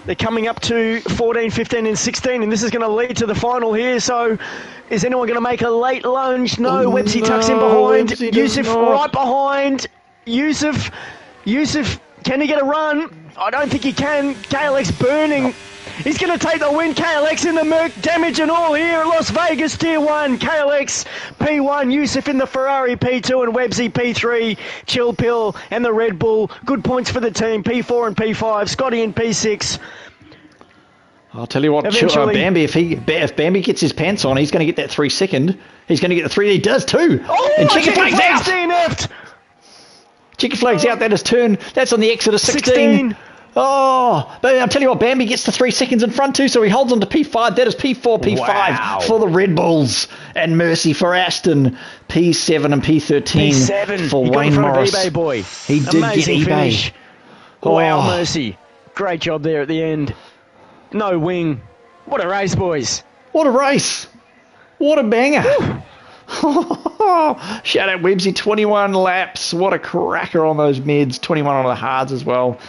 S1: They're coming up to 14, 15 and 16, and this is going to lead to the final here. So is anyone going to make a late lunge? No, Websy tucks in behind. Yusuf right behind. Yusuf, can he get a run? I don't think he can. KLX burning. He's going to take the win. KLX in the Merc, damage and all here at Las Vegas Tier 1. KLX P1, Yusuf in the Ferrari P2 and Websy P3, Chill Pill and the Red Bull. Good points for the team, P4 and P5, Scotty in P6.
S2: I'll tell you what, Bambi, if Bambi gets his pants on, he's going to get that 3 second. He's going to get the 3. He does too.
S1: Oh,
S2: and Chicken Flag's out.
S1: DNF'd.
S2: Chicken Flag's out. That is turn. That's on the exit of 16. Oh, but I'll tell you what, Bambi gets the 3 seconds in front too, so he holds on to P5. That is P4, P5 for the Red Bulls, and Mercy for Aston, P7 and P13 for Wayne Morris.
S1: eBay boy.
S2: He did
S1: Amazing
S2: get eBay.
S1: Finish. Wow, Mercy. Great job there at the end. No wing. What a race, boys.
S2: What a race. What a banger. Shout out Websy, 21 laps. What a cracker on those meds. 21 on the hards as well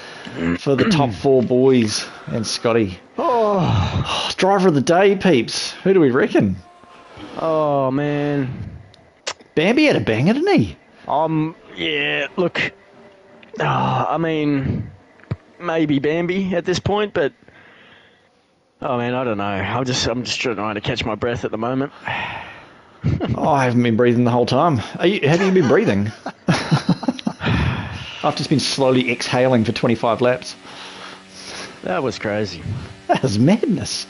S2: for the top 4 boys and Scotty. Driver of the day, peeps. Who do we reckon?
S1: Oh, man.
S2: Bambi had a banger, didn't he?
S1: Yeah, look. I mean, maybe Bambi at this point, but oh, man, I don't know. I'm just trying to catch my breath at the moment.
S2: I haven't been breathing the whole time. Have you been breathing? I've just been slowly exhaling for 25 laps.
S1: That was crazy.
S2: That was madness.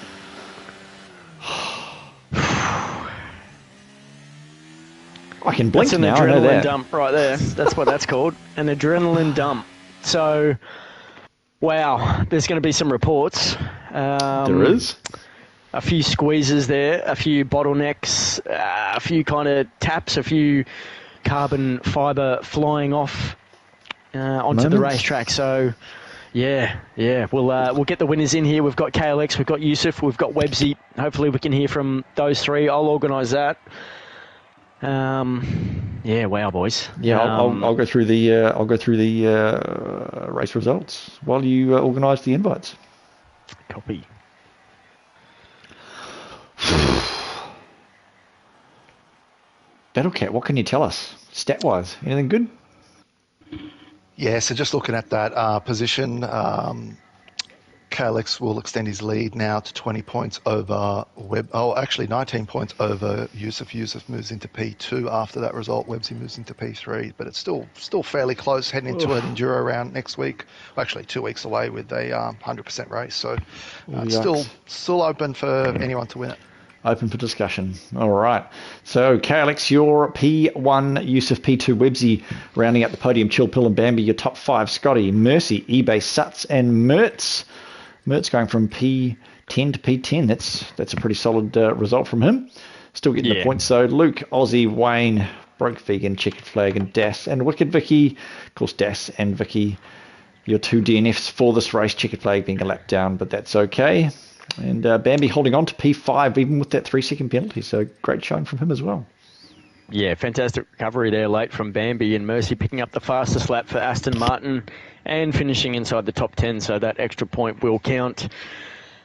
S2: I can blink
S1: now. That's an adrenaline dump right there. That's what that's called. An adrenaline dump. So, wow, there's going to be some reports.
S2: There is.
S1: A few squeezes there, a few bottlenecks, a few kind of taps, a few carbon fibre flying off onto the racetrack. So, yeah, we'll get the winners in here. We've got KLX, we've got Yusuf, we've got Websy. Hopefully we can hear from those 3. I'll organise that. Yeah, wow, boys.
S2: Yeah, I'll go through the race results while you organise the invites.
S1: Copy.
S2: Battlecat, what can you tell us stat-wise? Anything good?
S3: Yeah, so just looking at that position, KLX will extend his lead now to 20 points over 19 points over Yusuf. Yusuf moves into P2 after that result. Websy moves into P3, but it's still fairly close heading into an enduro round next week. Actually, 2 weeks away with a 100% race, so it's still open for anyone to win it.
S2: Open for discussion. All right. So, KLX, your P1, Yusuf P2, Websy, rounding out the podium, Chill Pill and Bambi, your top 5, Scotty, Mercy, eBay, Suts, and Mertz. Mertz going from P10 to P10. That's a pretty solid result from him. Still getting the points, though. Luke, Aussie, Wayne, Broke Vegan, Chicken Flag, and Das, and Wicked Vicky. Of course, Das and Vicky, your 2 DNFs for this race. Chicken Flag being a lap down, but that's okay. And Bambi holding on to P5 even with that 3 second penalty. So great showing from him as well.
S1: Yeah, fantastic recovery there late from Bambi, and Mercy picking up the fastest lap for Aston Martin and finishing inside the top 10. So that extra point will count.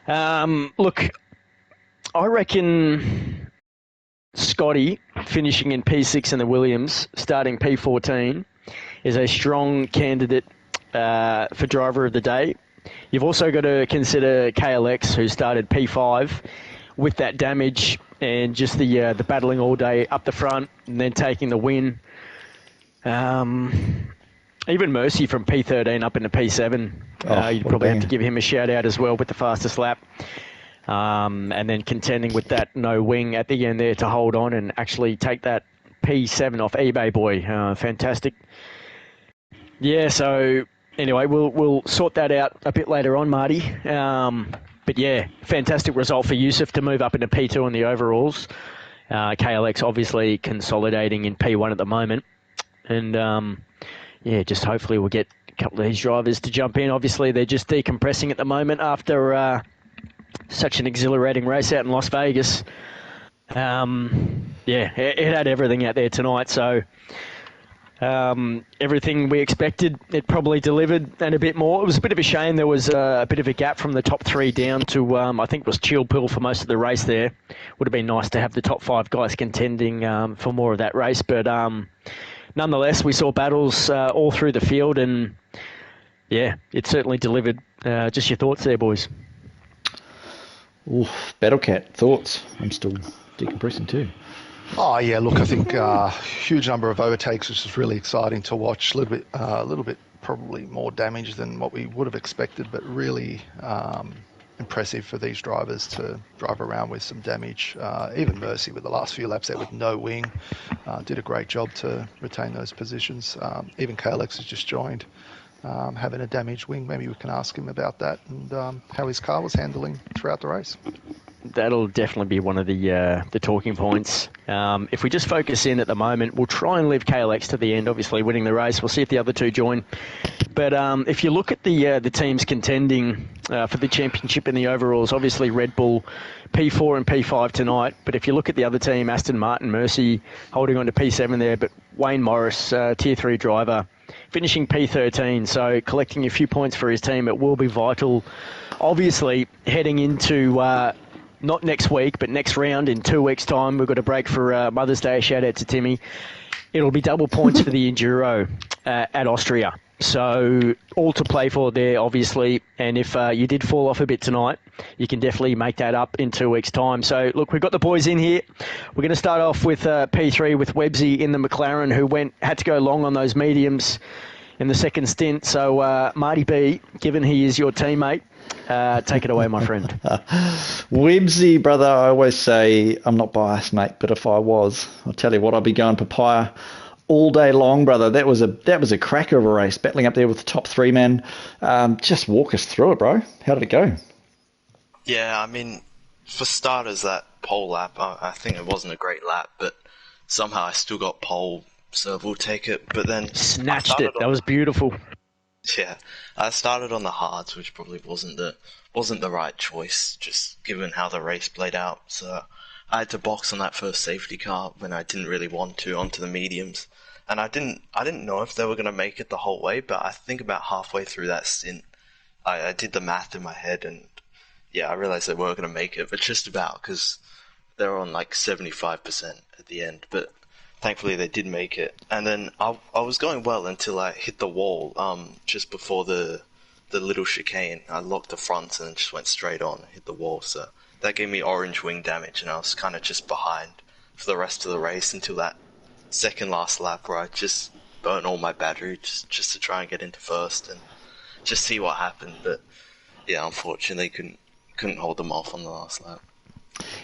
S1: Look, I reckon Scotty finishing in P6 in the Williams, starting P14, is a strong candidate for driver of the day. You've also got to consider KLX, who started P5 with that damage and just the battling all day up the front and then taking the win. Even Mercy from P13 up into P7. You'd probably have to give him a shout out as well with the fastest lap. And then contending with that no wing at the end there to hold on and actually take that P7 off eBay boy. Fantastic. Yeah, so anyway, we'll sort that out a bit later on, Marty. But yeah, fantastic result for Yusuf to move up into P2 in the overalls. KLX obviously consolidating in P1 at the moment. And yeah, just hopefully we'll get a couple of these drivers to jump in. Obviously, they're just decompressing at the moment after such an exhilarating race out in Las Vegas. Yeah, it had everything out there tonight. So Everything we expected, it probably delivered and a bit more. It was a bit of a shame there was a bit of a gap from the top 3 down to, I think it was Chill Pill for most of the race there. Would have been nice to have the top 5 guys contending for more of that race. But nonetheless, we saw battles all through the field and, yeah, it certainly delivered. Just your thoughts there, boys.
S2: Oof, Battlecat, thoughts? I'm still decompressing too.
S3: Oh yeah, look, I think huge number of overtakes, which is really exciting to watch. A little bit probably more damage than what we would have expected, but really impressive for these drivers to drive around with some damage. Even Mercy with the last few laps there with no wing did a great job to retain those positions. Even KLX has just joined. Having a damaged wing, maybe we can ask him about that and how his car was handling throughout the race.
S1: That'll definitely be one of the talking points. If we just focus in at the moment, we'll try and leave KLX to the end, obviously winning the race. We'll see if the other 2 join. But if you look at the teams contending for the championship in the overalls, obviously Red Bull P4 and P5 tonight. But if you look at the other team, Aston Martin, Mercy holding on to P7 there, but Wayne Morris, Tier 3 driver, finishing P13, so collecting a few points for his team. It will be vital, obviously, heading into not next week, but next round in 2 weeks' time. We've got a break for Mother's Day. Shout out to Timmy. It'll be double points for the Enduro at Austria. So all to play for there, obviously. And if you did fall off a bit tonight, you can definitely make that up in 2 weeks' time. So, look, we've got the boys in here. We're going to start off with P3 with Webbsy in the McLaren, who had to go long on those mediums in the second stint. So, Marty B, given he is your teammate, take it away, my friend.
S2: Webbsy, brother, I always say I'm not biased, mate, but if I was, I'll tell you what, I'd be going papaya all day long, brother. That was a cracker of a race, battling up there with the top 3 man. Just walk us through it, bro. How did it go?
S4: Yeah, I mean, for starters, that pole lap, I think it wasn't a great lap, but somehow I still got pole, so we'll take it. But then
S1: snatched it. That was beautiful.
S4: Yeah, I started on the hards, which probably wasn't the right choice, just given how the race played out. So I had to box on that first safety car when I didn't really want to onto the mediums, and I didn't know if they were going to make it the whole way. But I think about halfway through that stint, I did the math in my head, and yeah, I realized they weren't going to make it, but just about, because they were on like 75% at the end. But thankfully they did make it. And then I was going well until I hit the wall just before the little chicane. I locked the fronts and just went straight on and hit the wall. So that gave me orange wing damage, and I was kind of just behind for the rest of the race until that second last lap where I just burnt all my battery just to try and get into first and just see what happened. But yeah, unfortunately couldn't hold them off on the last lap.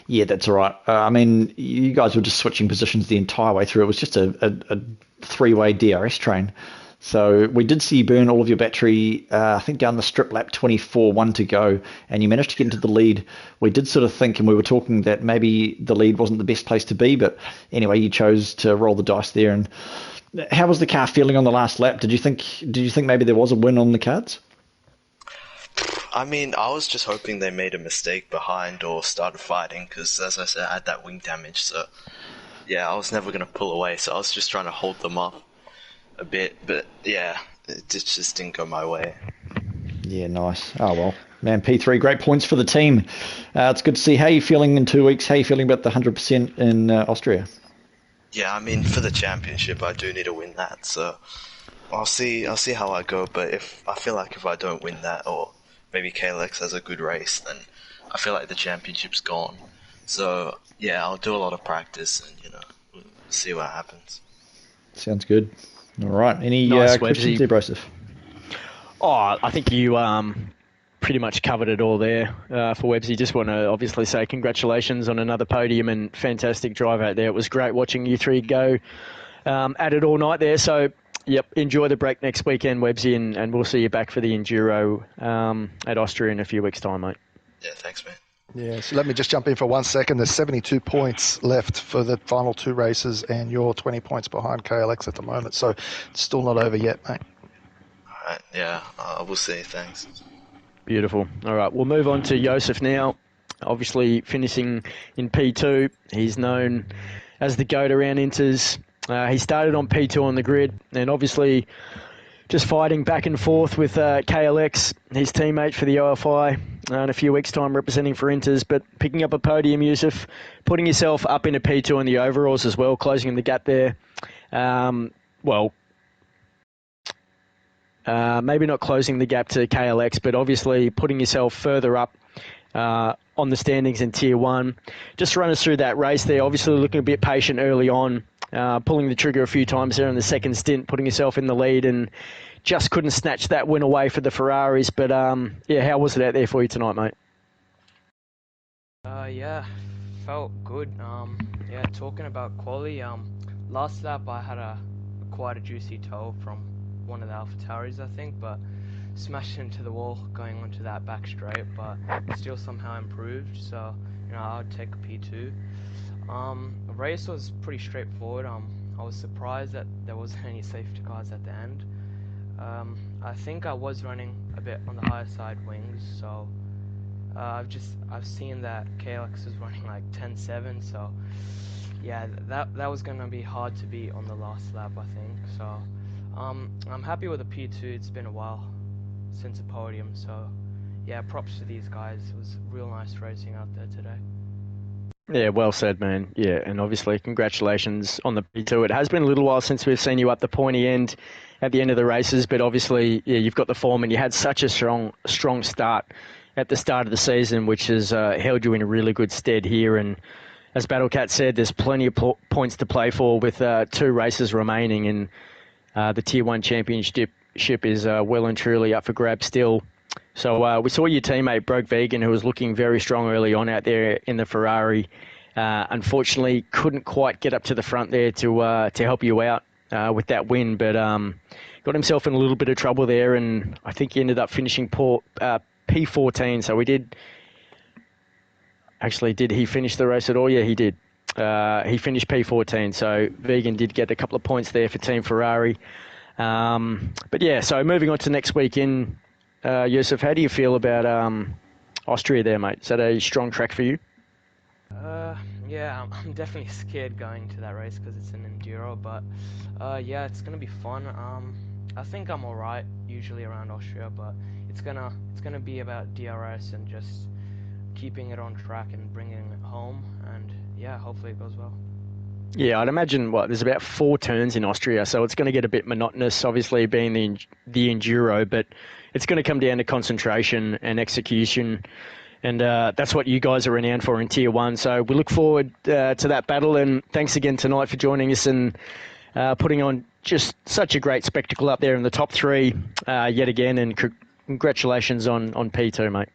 S2: Yeah, that's all right. I mean, you guys were just switching positions the entire way through. It was just a 3-way DRS train. So we did see you burn all of your battery, I think down the strip lap 24, 1 to go, and you managed to get into the lead. We did sort of think, and we were talking that maybe the lead wasn't the best place to be, but anyway, you chose to roll the dice there. And how was the car feeling on the last lap? Did you think maybe there was a win on the cards?
S4: I mean, I was just hoping they made a mistake behind or started fighting, because as I said, I had that wing damage, so yeah, I was never going to pull away, so I was just trying to hold them up a bit, but yeah, it just didn't go my way.
S2: Yeah, nice. Oh, well. Man, P3, great points for the team. It's good to see. How are you feeling in 2 weeks? How are you feeling about the 100% in Austria?
S4: Yeah, I mean, for the championship, I do need to win that, so I'll see how I go, but if I don't win that, or maybe KLX has a good race, then I feel like the championship's gone. So yeah, I'll do a lot of practice and we'll see what happens.
S2: Sounds good. All right. Any
S1: nice
S2: questions there, Broseph?
S1: Oh, I think you pretty much covered it all there for Webbsy. Just want to obviously say congratulations on another podium and fantastic drive out there. It was great watching you 3 go at it all night there. So yep, enjoy the break next weekend, Webbsy, and we'll see you back for the Enduro at Austria in a few weeks' time, mate.
S4: Yeah, thanks, man.
S3: Yeah, so let me just jump in for 1 second. There's 72 points left for the final 2 races, and you're 20 points behind KLX at the moment, so it's still not over yet, mate.
S4: All right, yeah, we'll see. Thanks.
S1: Beautiful. All right, we'll move on to Josef now. Obviously finishing in P2. He's known as the GOAT around Inters. He started on P2 on the grid, and obviously just fighting back and forth with KLX, his teammate for the OFI, in a few weeks' time representing for Inters, but picking up a podium, Yusuf, putting yourself up into P2 in the overalls as well, closing the gap there. Well, maybe not closing the gap to KLX, but obviously putting yourself further up on the standings in Tier 1. Just run us through that race there. Obviously looking a bit patient early on, pulling the trigger a few times there in the second stint, putting yourself in the lead, and just couldn't snatch that win away for the Ferraris. But yeah, how was it out there for you tonight, mate?
S5: Yeah, felt good. Yeah, talking about quali. Last lap I had quite a juicy toe from one of the AlphaTauris, I think, but smashed into the wall going onto that back straight, but still somehow improved. So I'd take a P2. The race was pretty straightforward. I was surprised that there wasn't any safety cars at the end. I think I was running a bit on the higher side wings, so I've seen that KLX is running like 10.7, so yeah, that was gonna be hard to beat on the last lap, I think. So I'm happy with the P2. It's been a while since a podium, so yeah, props to these guys. It was real nice racing out there today.
S1: Yeah, well said, man. Yeah, and obviously congratulations on the P2. It has been a little while since we've seen you up the pointy end at the end of the races, but obviously, yeah, you've got the form and you had such a strong start at the start of the season, which has held you in a really good stead here. And as Battlecat said, there's plenty of points to play for with 2 races remaining, and the Tier 1 championship is well and truly up for grabs still. So we saw your teammate, Broke Vegan, who was looking very strong early on out there in the Ferrari. Unfortunately, couldn't quite get up to the front there to help you out with that win, but got himself in a little bit of trouble there, and I think he ended up finishing P14. So did he finish the race at all? Yeah, he did. He finished P14, so Vegan did get a couple of points there for Team Ferrari. But yeah, so moving on to next weekend, Yusuf, how do you feel about Austria there, mate? Is that a strong track for you?
S5: Yeah, I'm definitely scared going to that race because it's an enduro, but yeah, it's gonna be fun. I think I'm alright usually around Austria, but it's gonna be about DRS and just keeping it on track and bringing it home, and yeah, hopefully it goes well.
S1: Yeah, I'd imagine there's about 4 turns in Austria, so it's going to get a bit monotonous, obviously being the enduro, but it's going to come down to concentration and execution, and that's what you guys are renowned for in Tier 1. So we look forward to that battle, and thanks again tonight for joining us and putting on just such a great spectacle up there in the top 3 yet again, and congratulations on P2, mate.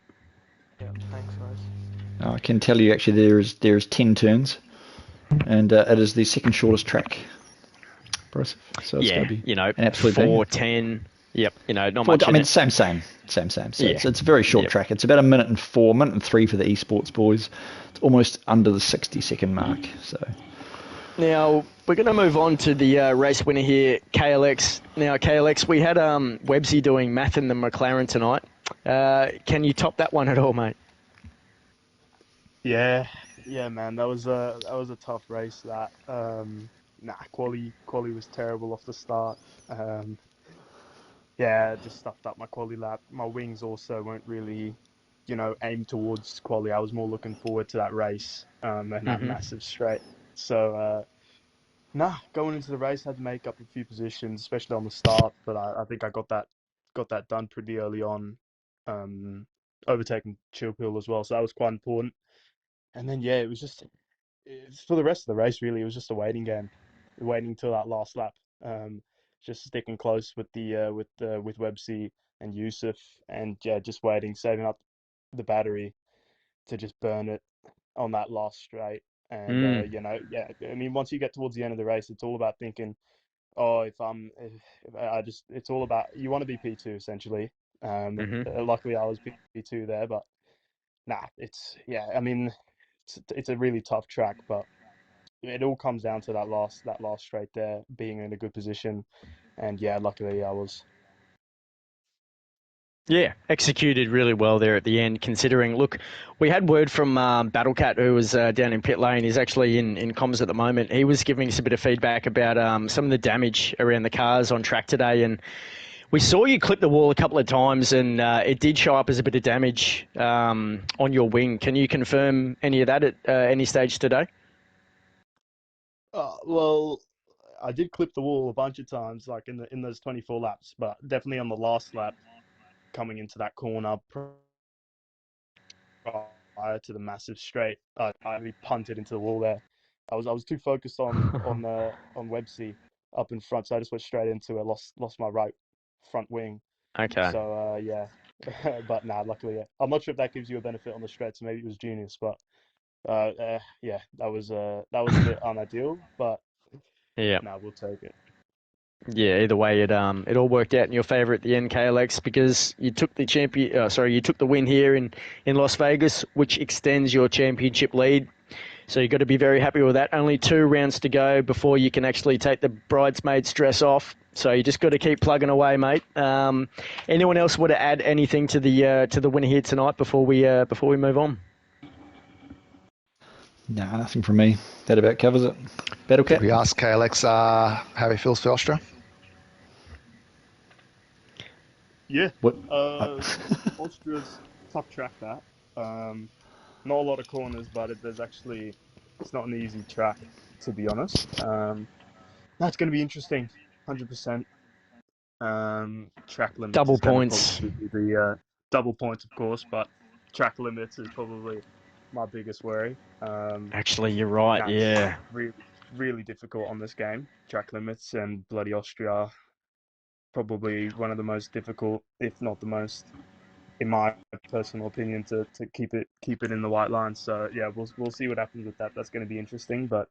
S5: Yeah, thanks guys.
S2: I can tell you actually there's 10 turns, and it is the second shortest track. So it's going to be an absolute
S1: 4:10. Yep, not
S2: 4,
S1: much.
S2: I mean, same. So
S1: yeah.
S2: it's a very short track. It's about 1:03 for the esports boys. It's almost under the 60-second mark. So
S1: now we're going to move on to the race winner here, KLX. Now, KLX, we had Websy doing math in the McLaren tonight. Can you top that one at all, mate?
S6: Yeah, man, that was a tough race. Quali was terrible off the start. Yeah, just stuffed up my quali lap. My wings also weren't really, aimed towards quali. I was more looking forward to that race, and that massive straight. So, going into the race, had to make up a few positions, especially on the start. But I think I got that done pretty early on, um, overtaking Chill Pill as well. So that was quite important. And then yeah, it's for the rest of the race really. It was just a waiting game, waiting till that last lap. Um, just sticking close with with Websy and Yusuf, and yeah, just waiting, saving up the battery to just burn it on that last straight. And yeah, I mean, once you get towards the end of the race, it's all about thinking, oh, if I just, it's all about you want to be P2 essentially. Luckily I was P2 there, but I mean, it's a really tough track, but it all comes down to that last straight there, being in a good position, and yeah, luckily I was.
S1: Yeah, executed really well there at the end, considering, look, we had word from Battlecat, who was down in pit lane. He's actually in comms at the moment. He was giving us a bit of feedback about some of the damage around the cars on track today. And we saw you clip the wall a couple of times, and it did show up as a bit of damage on your wing. Can you confirm any of that at any stage today?
S6: Well, I did clip the wall a bunch of times, like in those 24 laps, but definitely on the last lap, coming into that corner prior to the massive straight, I really punted into the wall there. I was too focused on Websy up in front, so I just went straight into it. Lost my right front wing.
S1: Okay.
S6: So yeah, but nah, luckily, yeah. I'm not sure if that gives you a benefit on the straight, so maybe it was genius, but yeah, that was a bit unideal, but
S1: Yeah.
S6: nah, we'll take it.
S1: Yeah, either way, it all worked out in your favour at the end, KLX, because you took the you took the win here in Las Vegas, which extends your championship lead. So you've got to be very happy with that. Only 2 rounds to go before you can actually take the bridesmaid stress off. So you just got to keep plugging away, mate. Anyone else want to add anything to the win here tonight before we move on?
S2: Nah, nothing from me. That about covers it. Battlecat.
S3: We asked KLX how he feels for Austria.
S6: Yeah.
S2: What?
S6: Austria's tough track that. Not a lot of corners, but it's not an easy track, to be honest. That's going to be interesting, 100%. Track limits
S1: Double
S6: is going to
S1: points.
S6: probably be the double points, of course, but track limits is probably my biggest worry.
S1: Actually, you're right.
S6: That's
S1: Yeah.
S6: really, really difficult on this game. Track limits and bloody Austria, probably one of the most difficult, if not the most, in my personal opinion, to keep it in the white line. So yeah, we'll see what happens with that. That's going to be interesting, but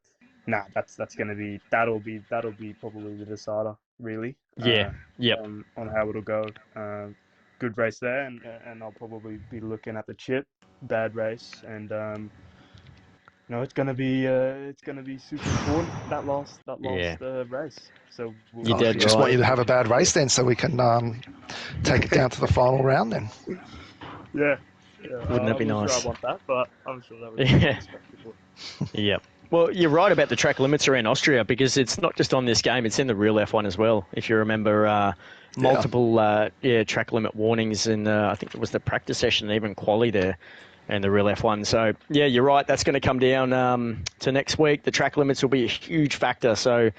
S6: nah, that'll be probably the decider, really.
S1: Yeah. Yep.
S6: On how it'll go. Good race there, and I'll probably be looking at the chip. Bad race, and it's gonna be super important that last
S1: Yeah.
S6: race. So
S1: You
S3: I
S1: did
S3: just want
S1: right.
S3: you to have a bad race then, so we can take it down to the final round then.
S6: Yeah.
S1: Wouldn't that be
S6: I'm not
S1: nice?
S6: sure I want that, but I'm sure that would be
S1: Yeah.
S6: respectable.
S1: Yep. Well, you're right about the track limits around Austria, because it's not just on this game; it's in the real F1 as well. If you remember, multiple track limit warnings, and I think it was the practice session, even quali there, and the real F1. So yeah, you're right. That's going to come down to next week. The track limits will be a huge factor. So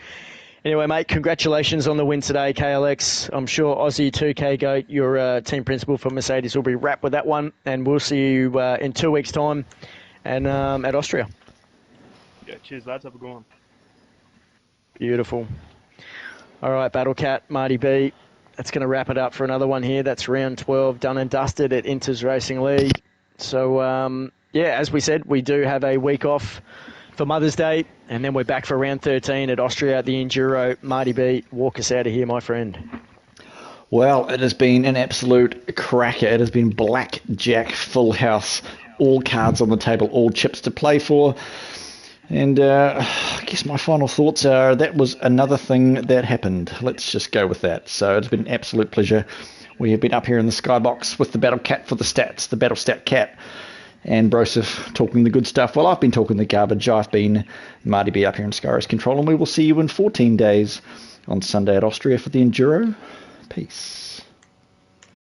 S1: anyway, mate, congratulations on the win today, KLX. I'm sure Aussie 2K Goat, your team principal for Mercedes, will be wrapped with that one, and we'll see you in 2 weeks' time, and at Austria.
S6: Yeah, cheers, lads. Have a good one.
S1: Beautiful. All right, Battlecat, Marty B. That's going to wrap it up for another one here. That's round 12, done and dusted at Inters Racing League. So, as we said, we do have a week off for Mother's Day, and then we're back for round 13 at Austria at the Enduro. Marty B, walk us out of here, my friend.
S2: Well, it has been an absolute cracker. It has been blackjack, full house, all cards on the table, all chips to play for. And I guess my final thoughts are that was another thing that happened. Let's just go with that. So it's been an absolute pleasure. We have been up here in the skybox with the Battle Cat for the stats, the Battle Stat Cat, and Broseph talking the good stuff. Well, I've been talking the garbage. I've been Marty B up here in Skyrace Control, and we will see you in 14 days on Sunday at Austria for the Enduro. Peace.